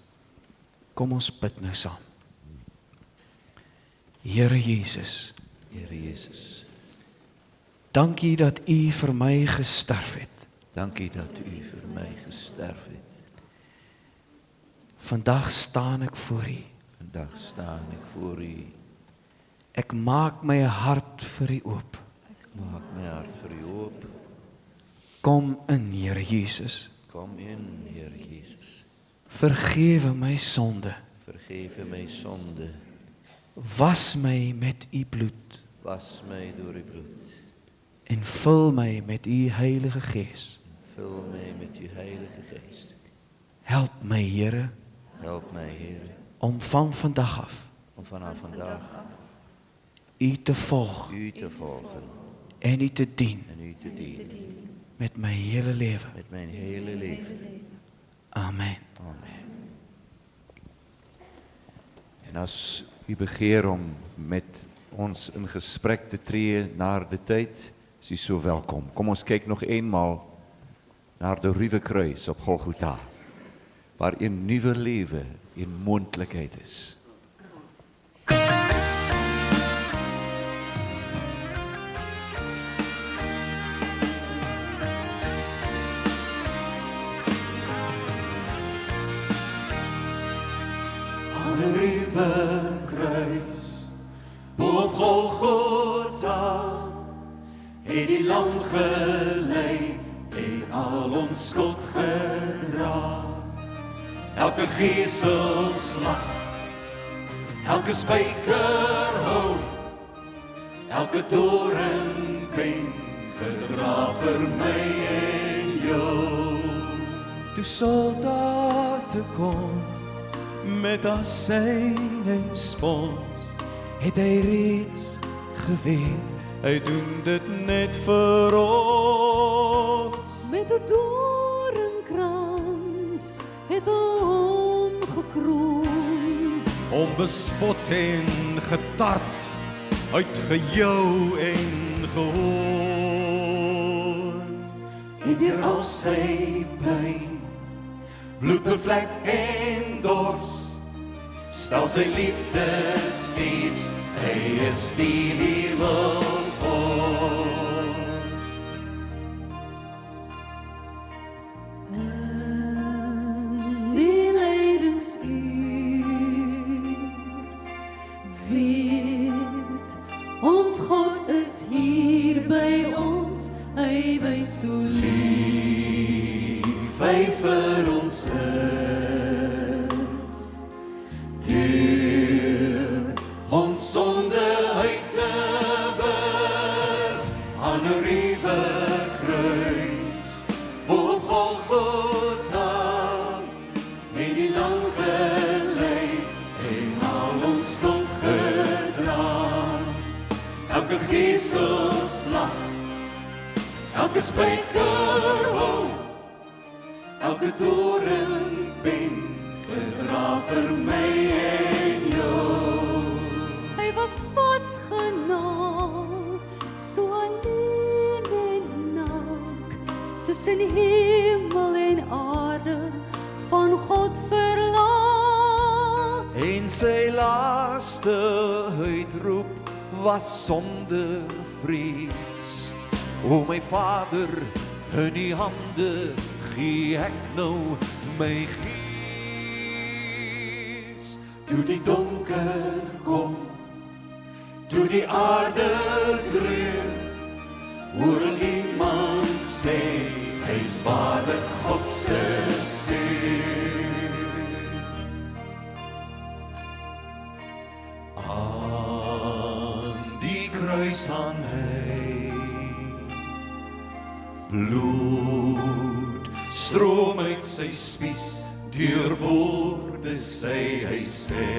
Kom ons bid nou saam. Here Jesus, Here Jesus, dankie dat U vir my gesterf het. dankie dat U vir my gesterf het. Vandag staan ek voor U. Vandag staan ek voor U. Ek maak my hart vir U oop. Maak my hart vir U oop. Kom in, Here Jesus. Kom in, Here Jesus. Vergewe my sonde. Vergewe my sonde. Was my met U bloed. Was my deur U bloed. En vul my met U Heilige Gees. Vul my met U Heilige Gees. Help my, Here, Help my, Here, om van vandag af om vanaf vandag U te volg U te volgen en U te dien en U te dienen met my hele lewe. met mijn hele leven. Amen. Amen. En as u begeer om met ons in gesprek te tree naar de tyd, is u so welkom. Kom ons kyk nog eenmaal naar de ruwe kruis op Golgotha, waar een nuwe lewe, een moontlikheid is. Aan 'n ruwe kruis, bo op Golgotha, het die lam gelei en al ons skuld gedra. Elke geeselslag, elke spykerhout, elke doringpyn verdra vir my en jou. Toe soldate kom met asyn en spons, het hy reeds geweet, hy doen dit net vir ons. Met 'n doringkrans het hom gekroon. Onbespot en getart, uitgejou en gehoor. En deur al sy pyn, bloedbevlek en dors, stel sy liefde steeds, hy is die nuwe vors. En die lydensuur geselslag, elke spykerhou, elke doringpen verdra vir my en jou. Hy was vasgenaal, so alleen en naak, tussen hemel en aarde, van God verlaat. En sy laaste uitroep was sonder vrees. O my Vader, in die hande gee ek nou my gees. Toe die donker kom, toe die aarde treur, hoor ek iemand sê, hy is waarlik God se seun. Aan die kruis hang hy, bloed stroom uit sy spies, deurboorde sy, hy sê,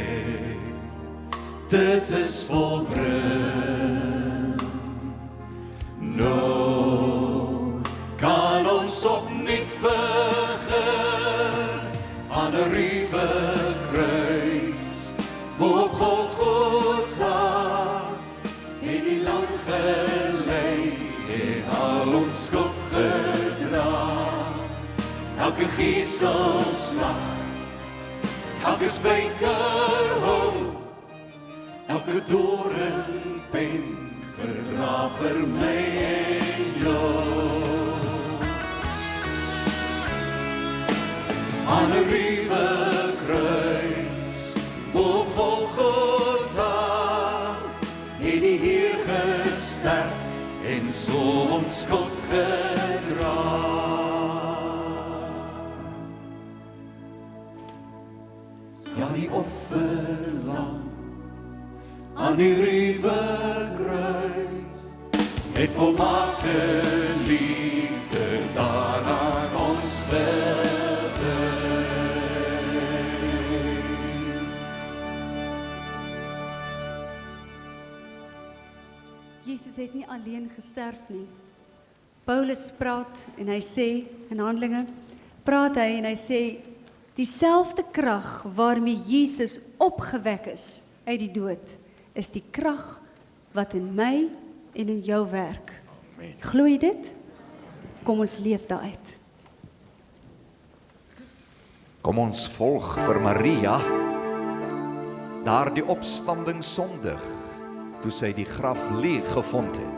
dit is volbring. Nou kan ons opnuut begin, aan 'n ruwe kruis, bo Golgotha, en die lam gelei, en al ons skuld gedra. Elke geselslag, elke spykerhou, elke doringpen verdra vir my en jou. Aan 'n ruwe kruis, bo Golgotha, het die Heer gesterf en so ons skuld gedra. Ja, die offerlam aan die ruwe kruis het volmaakte liefde daaraan ons bewys. Jesus het nie alleen gesterf nie. Paulus praat en hy sê in Handelinge, praat hy en hy sê, dieselfde krag waarmee Jesus opgewek is uit die dood, is die krag wat in my en in jou werk. Glo jy dit? Kom ons leef daaruit. Kom ons volg vir Maria, daar die opstanding sondig, toe sy die graf leeg gevond het.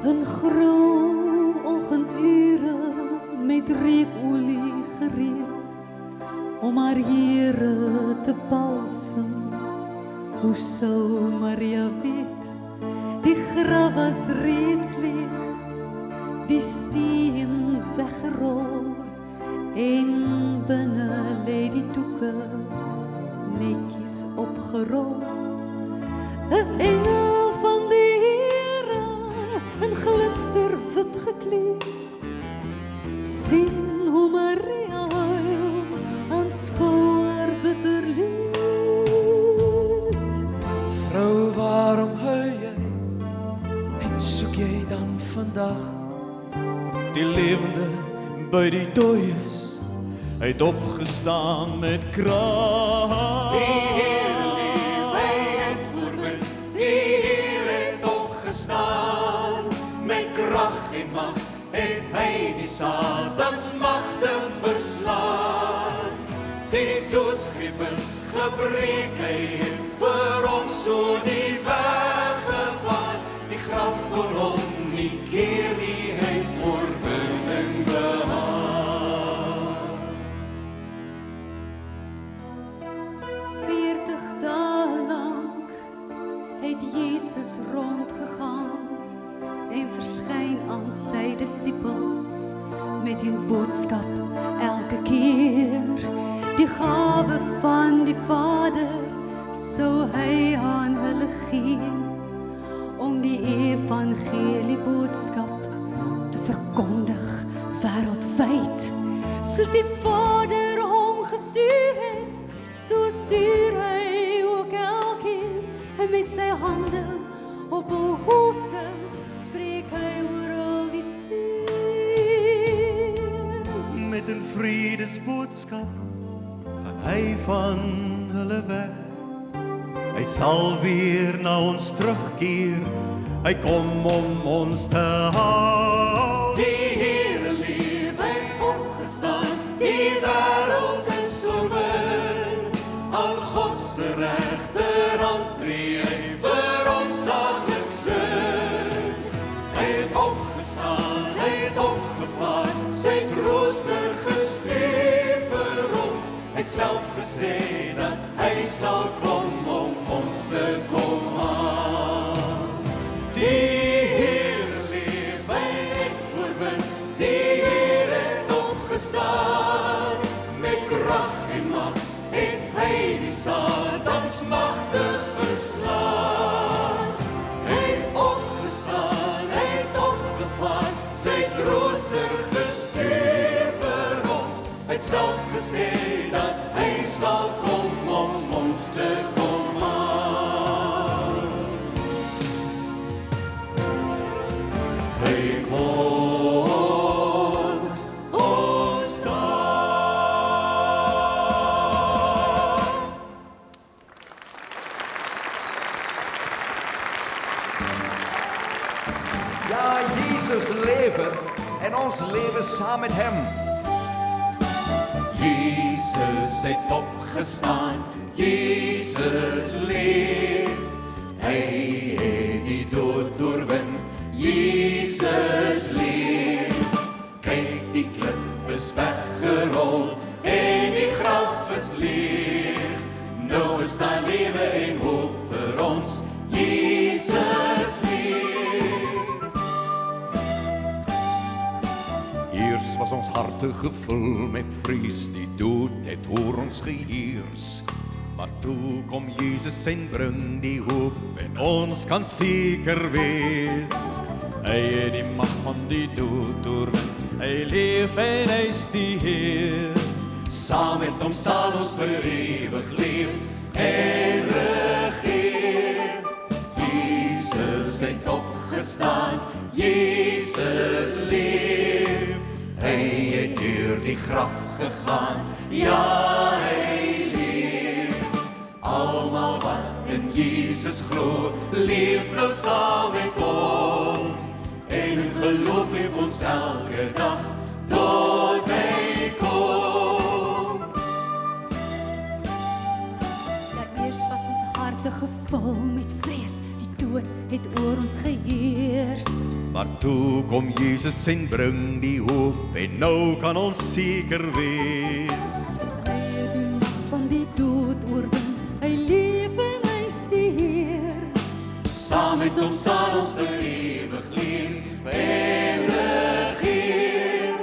In grauw oggendure met reukolie gereed, om haar Here te balsem. Hoe sou Maria weet, die graf was reeds leeg, die steen weggerol, en binne lê die doeke netjies opgerol. 'n engel van die Here, in glinster wit gekleed, sien hoe Maria huil, aanskou haar bitter leed. Vrou, waarom huil jy en soek jy dan vandag die lewende by die dooies, hy het opgestaan met krag. Die Heer leef, hy het oorwin, die Heer het opgestaan met krag en mag, het hy die Satans magte verslaan. Die doodsgreep is gebreek, hy het vir ons so die weg gebaan. Die graf kon hom nie keer nie, hy het oorwinning behaal. 40 dae lank het Jesus rondgegaan en verskyn aan sy disippels met 'n boodskap elke keer. Die gawe van die Vader sou hy aan hulle gee, om die evangelie boodskap te verkondig wêreldwyd. Soos die Vader hom gestuur het, So stuur hy ook elkeen en met sy hande op hul hoofde spreek hy oor al die seer. Met 'n vredesboodskap gaan hy van hulle weg. Hy sal weer na ons terugkeer. Hy kom om ons te haal. Die Here lewe opgestaan, die wêreld is oorwin. Aan God se regterhand tree hy vir ons dagliks in. Hy het opgestaan, hy het opgevaar, sy trooster gestuur vir ons. Hy het self gesê dat hy sal kom om ons te kom haal. Die Here leef, hy het oorwin, die Here het opgestaan. Met krag en mag het hy die Satans magte verslaan. Hy het opgestaan, hy het opgevaar, sy trooster gestuur vir ons. Hy het self gesê dat hy sal kom om ons te kom haal. Hy kom ons haal. Ja, Jesus lewe en ons lewe saam met hom. Jesus het opgestaan, Jesus leef. Hy het die dood oorwin, Jesus leef. Kyk, die klip is weggerol en die graf is leeg. Nou is daar lewe en hoop vir ons, Jesus leef. Eers was ons harte gevul met vrees, die dood het oor ons geheers. Maar toe kom Jesus en bring die hoop en ons kan seker wees. Hy het die mag van die dood oorwin, hy leef en hy is die Heer. Saam met hom sal ons vir ewig leef en regeer. Jesus het opgestaan, Jesus leef. Hy het deur die graf gegaan, ja hy leef. Almal wat in Jesus glo, leef nou saam met hom. En in geloof leef ons elke dag tot hy kom. Ja, eers was ons harte gevul met vrees, die dood het oor ons geheers. Maar toe kom Jesus en bring die hoop en nou kan ons seker wees. Hy het die mag van die dood oorwin, hy leef en hy is die Heer. Saam met hom sal ons vir ewig leef en regeer.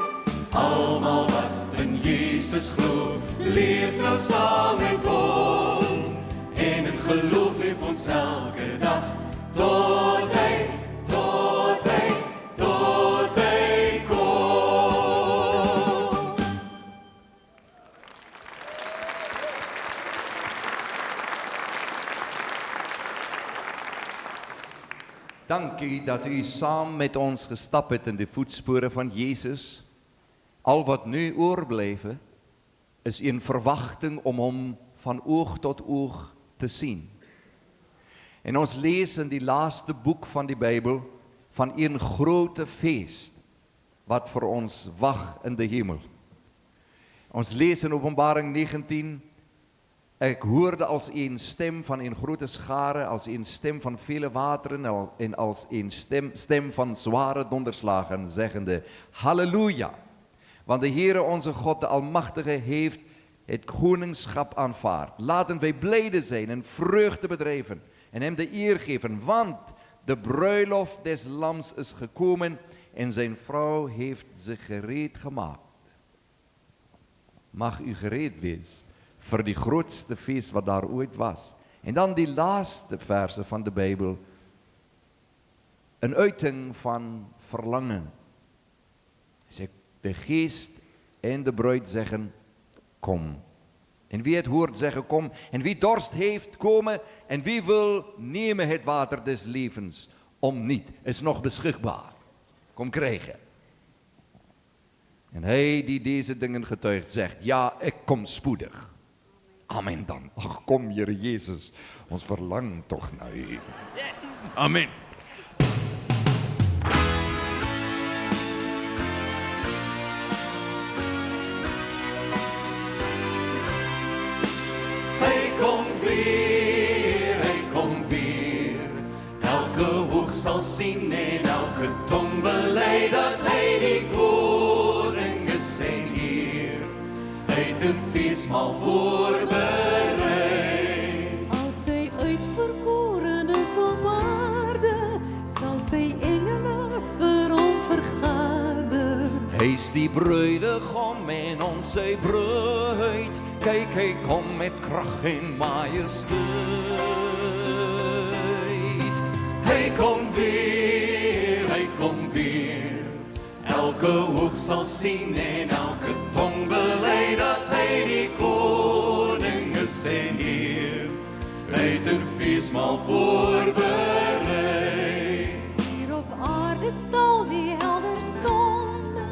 Almal wat in Jesus glo, leef nou saam met hom. En in geloof leef ons elke dag tot hy kom. Dankie dat u saam met ons gestap het in die voetspore van Jesus. Al wat nu oorblywe is een verwagting om hom van oog tot oog te sien. En ons lees in die laaste boek van die Bybel van een grote feest wat vir ons wag in die hemel. Ons lees in Openbaring 19, ek hoorde als een stem van een grote skare, als een stem van vele wateren en als een stem van zware donderslagen, zeggende, Halleluja! Want de Heere onze God, de Almachtige, heeft het koningschap aanvaard. Laten wij blijde zijn en vreugde bedrijven en hem de eer geven, want de bruiloft des lams is gekomen en zijn vrouw heeft zich gereed gemaakt. Mag u gereed wees vir die grootste feest wat daar ooit was. En dan die laaste verse van de Bijbel, een uiting van verlangen. De geest en de bruid zeggen, kom. En wie het hoort zeggen, kom. En wie dorst heeft, komen. En wie wil, nemen het water des levens. Om niet, is nog beschikbaar. Kom krijgen. En hij die deze dingen getuigt zegt, ja, ik kom spoedig. Amen dan. Ach, kom, Heere Jezus. Ons verlangt toch naar u. Yes. Amen. Hij komt weer. Elke oog zal zien en elke tong beleid dat hij die koning is zijn Heer. Hij het een feestmaal voorbereid. Als hij uitverkoren is op aarde, zal sy engele vir hom vergader. Hij is die bruidegom en ons sy bruid. Kijk, hij komt met kracht en majesteit. Hij komt weer. Elke oog zal zien en elke tong beleid dat hij die koning is zijn Heer. Hij het een feestmaal voorbereid. Hier op aarde sal die helder zonlig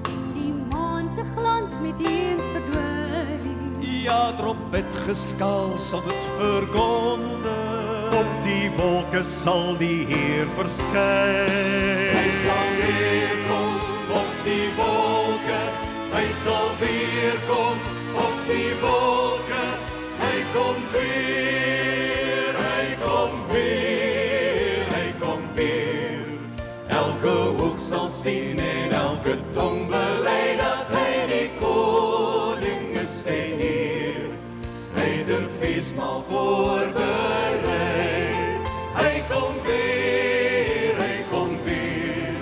en die maan se glans met eens verdwyn. Ja, trompetgeskal sal dit verkondig. Op die wolken zal die Heer verschijnen. Hij zal weer komen op die wolken. Hij zal weer komen op die wolken. Hij komt weer, hij komt weer, hij komt weer. Elke oog zal zien en elke tong beleid dat hij die koning is zijn Heer. Hij het een feestmaal voorbereid. Hij komt weer, hij komt weer.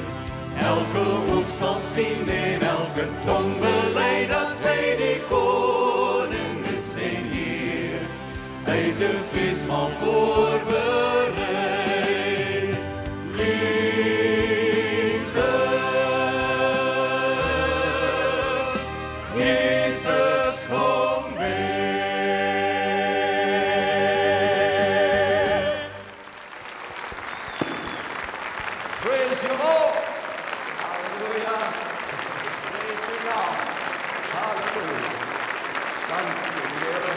Elke oog zal zien en elke tong beleid dat hij die koning is zijn Heer. Hij het een feestmaal voorbereid. Jezus komt weer. Praise you, Lord. Hallelujah. Praise you, God. Hallelujah. Dank u, Heere.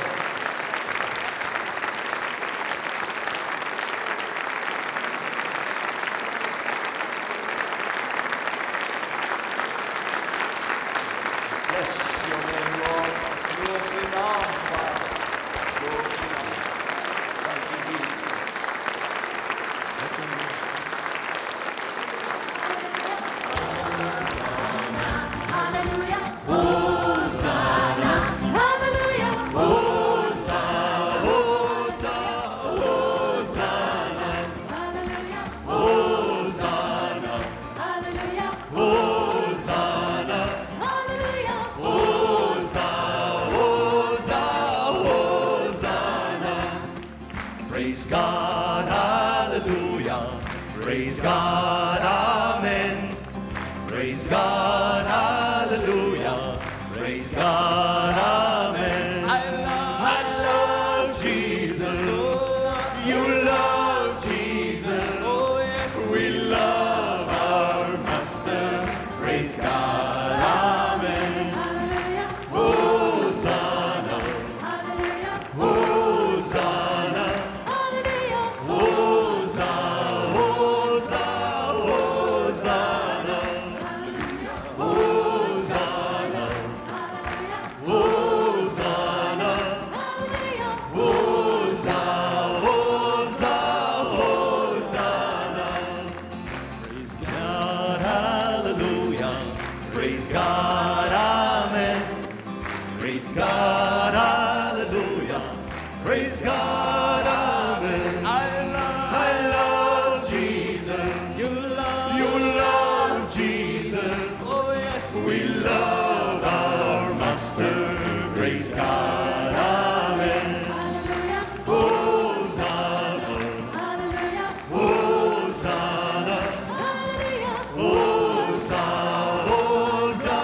Bless your name, Lord. Loof uw naam, Vader. Loof uw naam. Dank u, Jesus. Hallelujah. Hosanna. Hallelujah. Hosanna, Hosanna, Hallelujah. Hosanna, Hallelujah. Hosanna, Hallelujah. Hosanna. Praise God, hallelujah. Praise God, amen. Praise God, hallelujah. Praise God, amen. I love Jesus. You love Jesus. Oh yes, we love our Master. Praise God, amen. Hallelujah. Hosanna, Hallelujah. Hosanna, Hallelujah. Hosanna, Hosanna, Hosanna, Hosanna, Hosanna, Hallelujah. Hosanna. Praise God, hallelujah. Praise God, amen. Praise God, hallelujah. Praise God, amen. I love Jesus. You love Jesus. Oh yes, we love our Master. Praise God, amen. Hallelujah. Hosanna, Hallelujah. Hosanna, Hallelujah. Hosanna, Hosanna,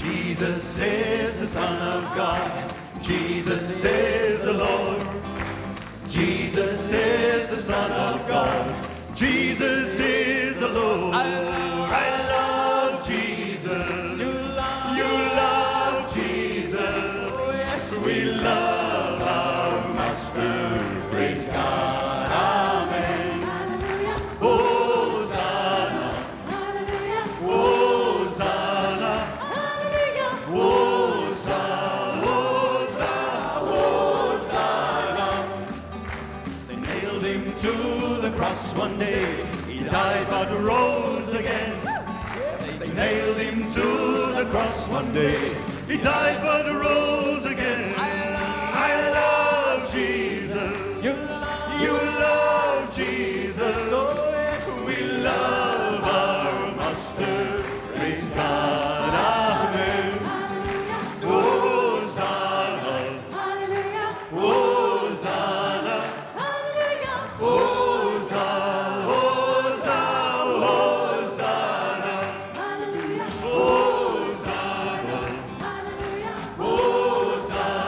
Jesus is the Son of God. Jesus is the Lord. Jesus is the Son of God. Jesus is the Lord. I love Jesus. You love Jesus. Oh, yes, we love our Master. Praise God. Amen. Hosanna. Hosanna. Hosanna. Hosanna. They nailed him to the cross one day. He died but rose again. They nailed him to the cross one day. He died but rose again. I love Jesus. You love Jesus. Oh yes, we love our Master. Praise God. Amen. Hosanna. Hosanna. Hosanna. Hosanna. Hosanna. Hosanna.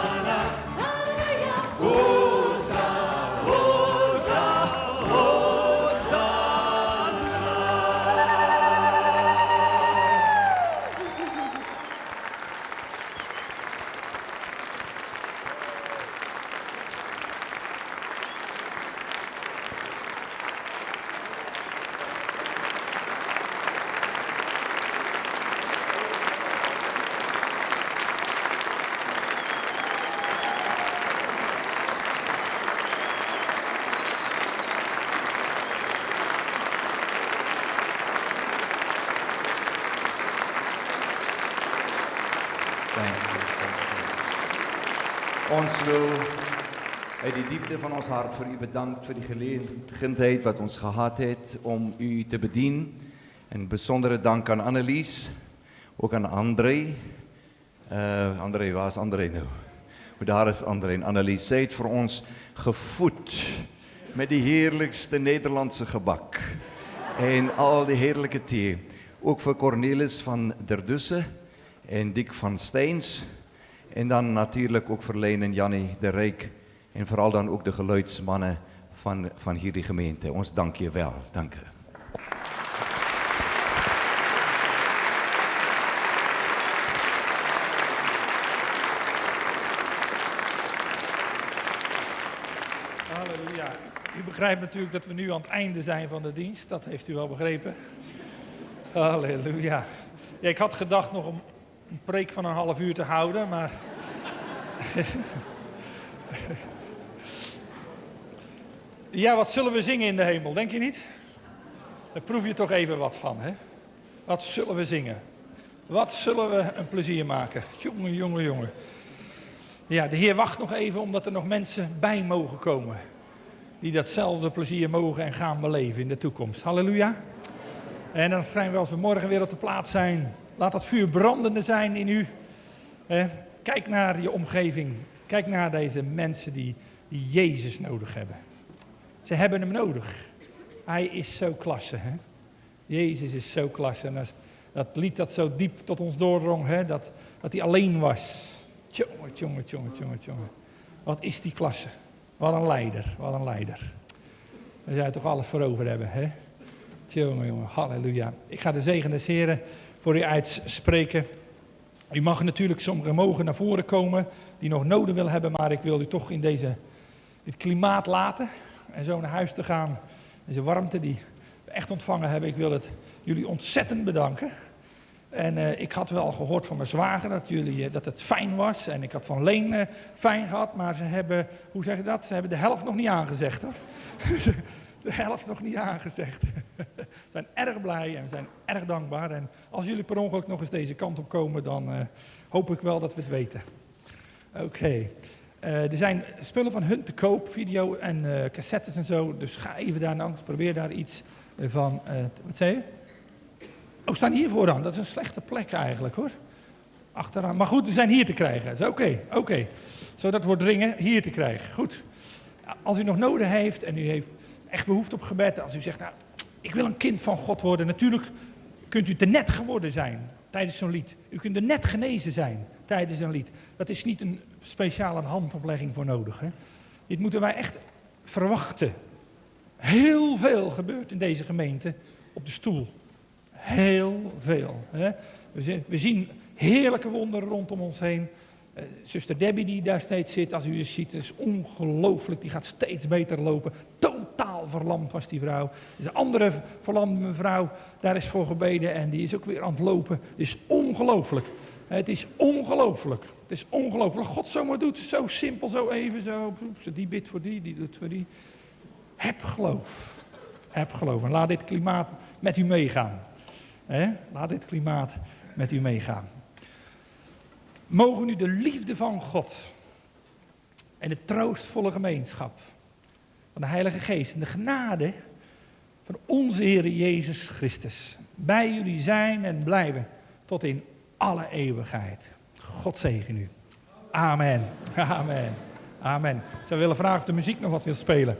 Ons wil uit die diepte van ons hart vir u bedank vir die geleentheid wat ons gehad het om u te bedien. En besondere dank aan Annelies, ook aan André. André, waar is André nou? Daar is André en Annelies. Sy het vir ons gevoed met die heerlikste Nederlandse gebak en al die heerlijke thee. Ook vir Cornelis van der Dusse en Dick van Steins. En dan natuurlijk ook vir Leen en Jannie de Rijk. En vooral dan ook de geluidsmannen van hierdie gemeente. Ons dank je wel. Dank u. Halleluja. U begrijpt natuurlijk dat we nu aan het einde zijn van de dienst. Dat heeft u wel begrepen. Halleluja. Ja, ik had gedacht nog om een preek van een half uur te houden, maar... Ja, wat zullen we zingen in de hemel, denk je niet? Daar proef je toch even wat van, hè? Wat zullen we zingen? Wat zullen we een plezier maken? Jongen, jongen, jongen. Ja, de Heer wacht nog even, omdat er nog mensen bij mogen komen. Die datzelfde plezier mogen en gaan beleven in de toekomst. Halleluja. En dan zijn we, als we morgen weer op de plaats zijn, laat dat vuur brandende zijn in u. Kijk naar je omgeving. Kijk naar deze mensen die Jezus nodig hebben. Ze hebben hem nodig. Hij is zo klasse. Hè? Jezus is zo klasse. En dat lied dat zo diep tot ons doordrong, hè? Dat hij alleen was. Tjonge, tjonge, tjonge, tjonge, tjonge. Wat is die klasse. Wat een leider, wat een leider. Daar zou je toch alles voor over hebben, hè? Tjonge, jongen, halleluja. Ik ga de zegen des Heren voor u uitspreken. U mag natuurlijk, sommigen mogen naar voren komen die nog noden willen hebben, maar ik wil u toch in dit klimaat laten en zo naar huis te gaan. Deze warmte die we echt ontvangen hebben, ik wil het jullie ontzettend bedanken. En ik had wel gehoord van mijn zwager dat het fijn was en ik had van Leen fijn gehad, maar ze hebben, hoe zeg je dat? Ze hebben de helft nog niet aangezegd, hoor. De helft nog niet aangezegd. We zijn erg blij en we zijn erg dankbaar. En als jullie per ongeluk nog eens deze kant op komen, dan hoop ik wel dat we het weten. Oké. Er zijn spullen van hun te koop, video en cassettes en zo. Dus ga even daar langs, probeer daar iets van... wat zei je? Oh, staan hier vooraan. Dat is een slechte plek eigenlijk, hoor. Achteraan. Maar goed, we zijn hier te krijgen. Dat is oké. Zodat wordt dringen hier te krijgen. Goed. Als u nog noden heeft en u heeft echt behoefte op gebed. Als u zegt, nou, ik wil een kind van God worden. Natuurlijk kunt u te net geworden zijn. tijdens zo'n lied. U kunt er net genezen zijn tijdens een lied. Dat is niet een speciale handoplegging voor nodig. Hè? Dit moeten wij echt verwachten. Heel veel gebeurt in deze gemeente op de stoel. Heel veel. Hè? We zien heerlijke wonderen rondom ons heen. Zuster Debbie die daar steeds zit, als u eens ziet, is ongelooflijk. Die gaat steeds beter lopen. Totaal verlamd was die vrouw. Er is een andere verlamde mevrouw, daar is voor gebeden en die is ook weer aan het lopen. Het is ongelooflijk. Het is ongelooflijk. Het is ongelooflijk. God zomaar doet, zo simpel, zo even, zo. Die bidt voor die doet voor die. Heb geloof. Heb geloof. En laat dit klimaat met u meegaan. Laat dit klimaat met u meegaan. Mogen u de liefde van God en de troostvolle gemeenschap van de Heilige Geest en de genade van onze Heer Jezus Christus bij jullie zijn en blijven tot in alle eeuwigheid. God zegen u. Amen. Amen. Amen. Ik zou willen vragen of de muziek nog wat wil spelen.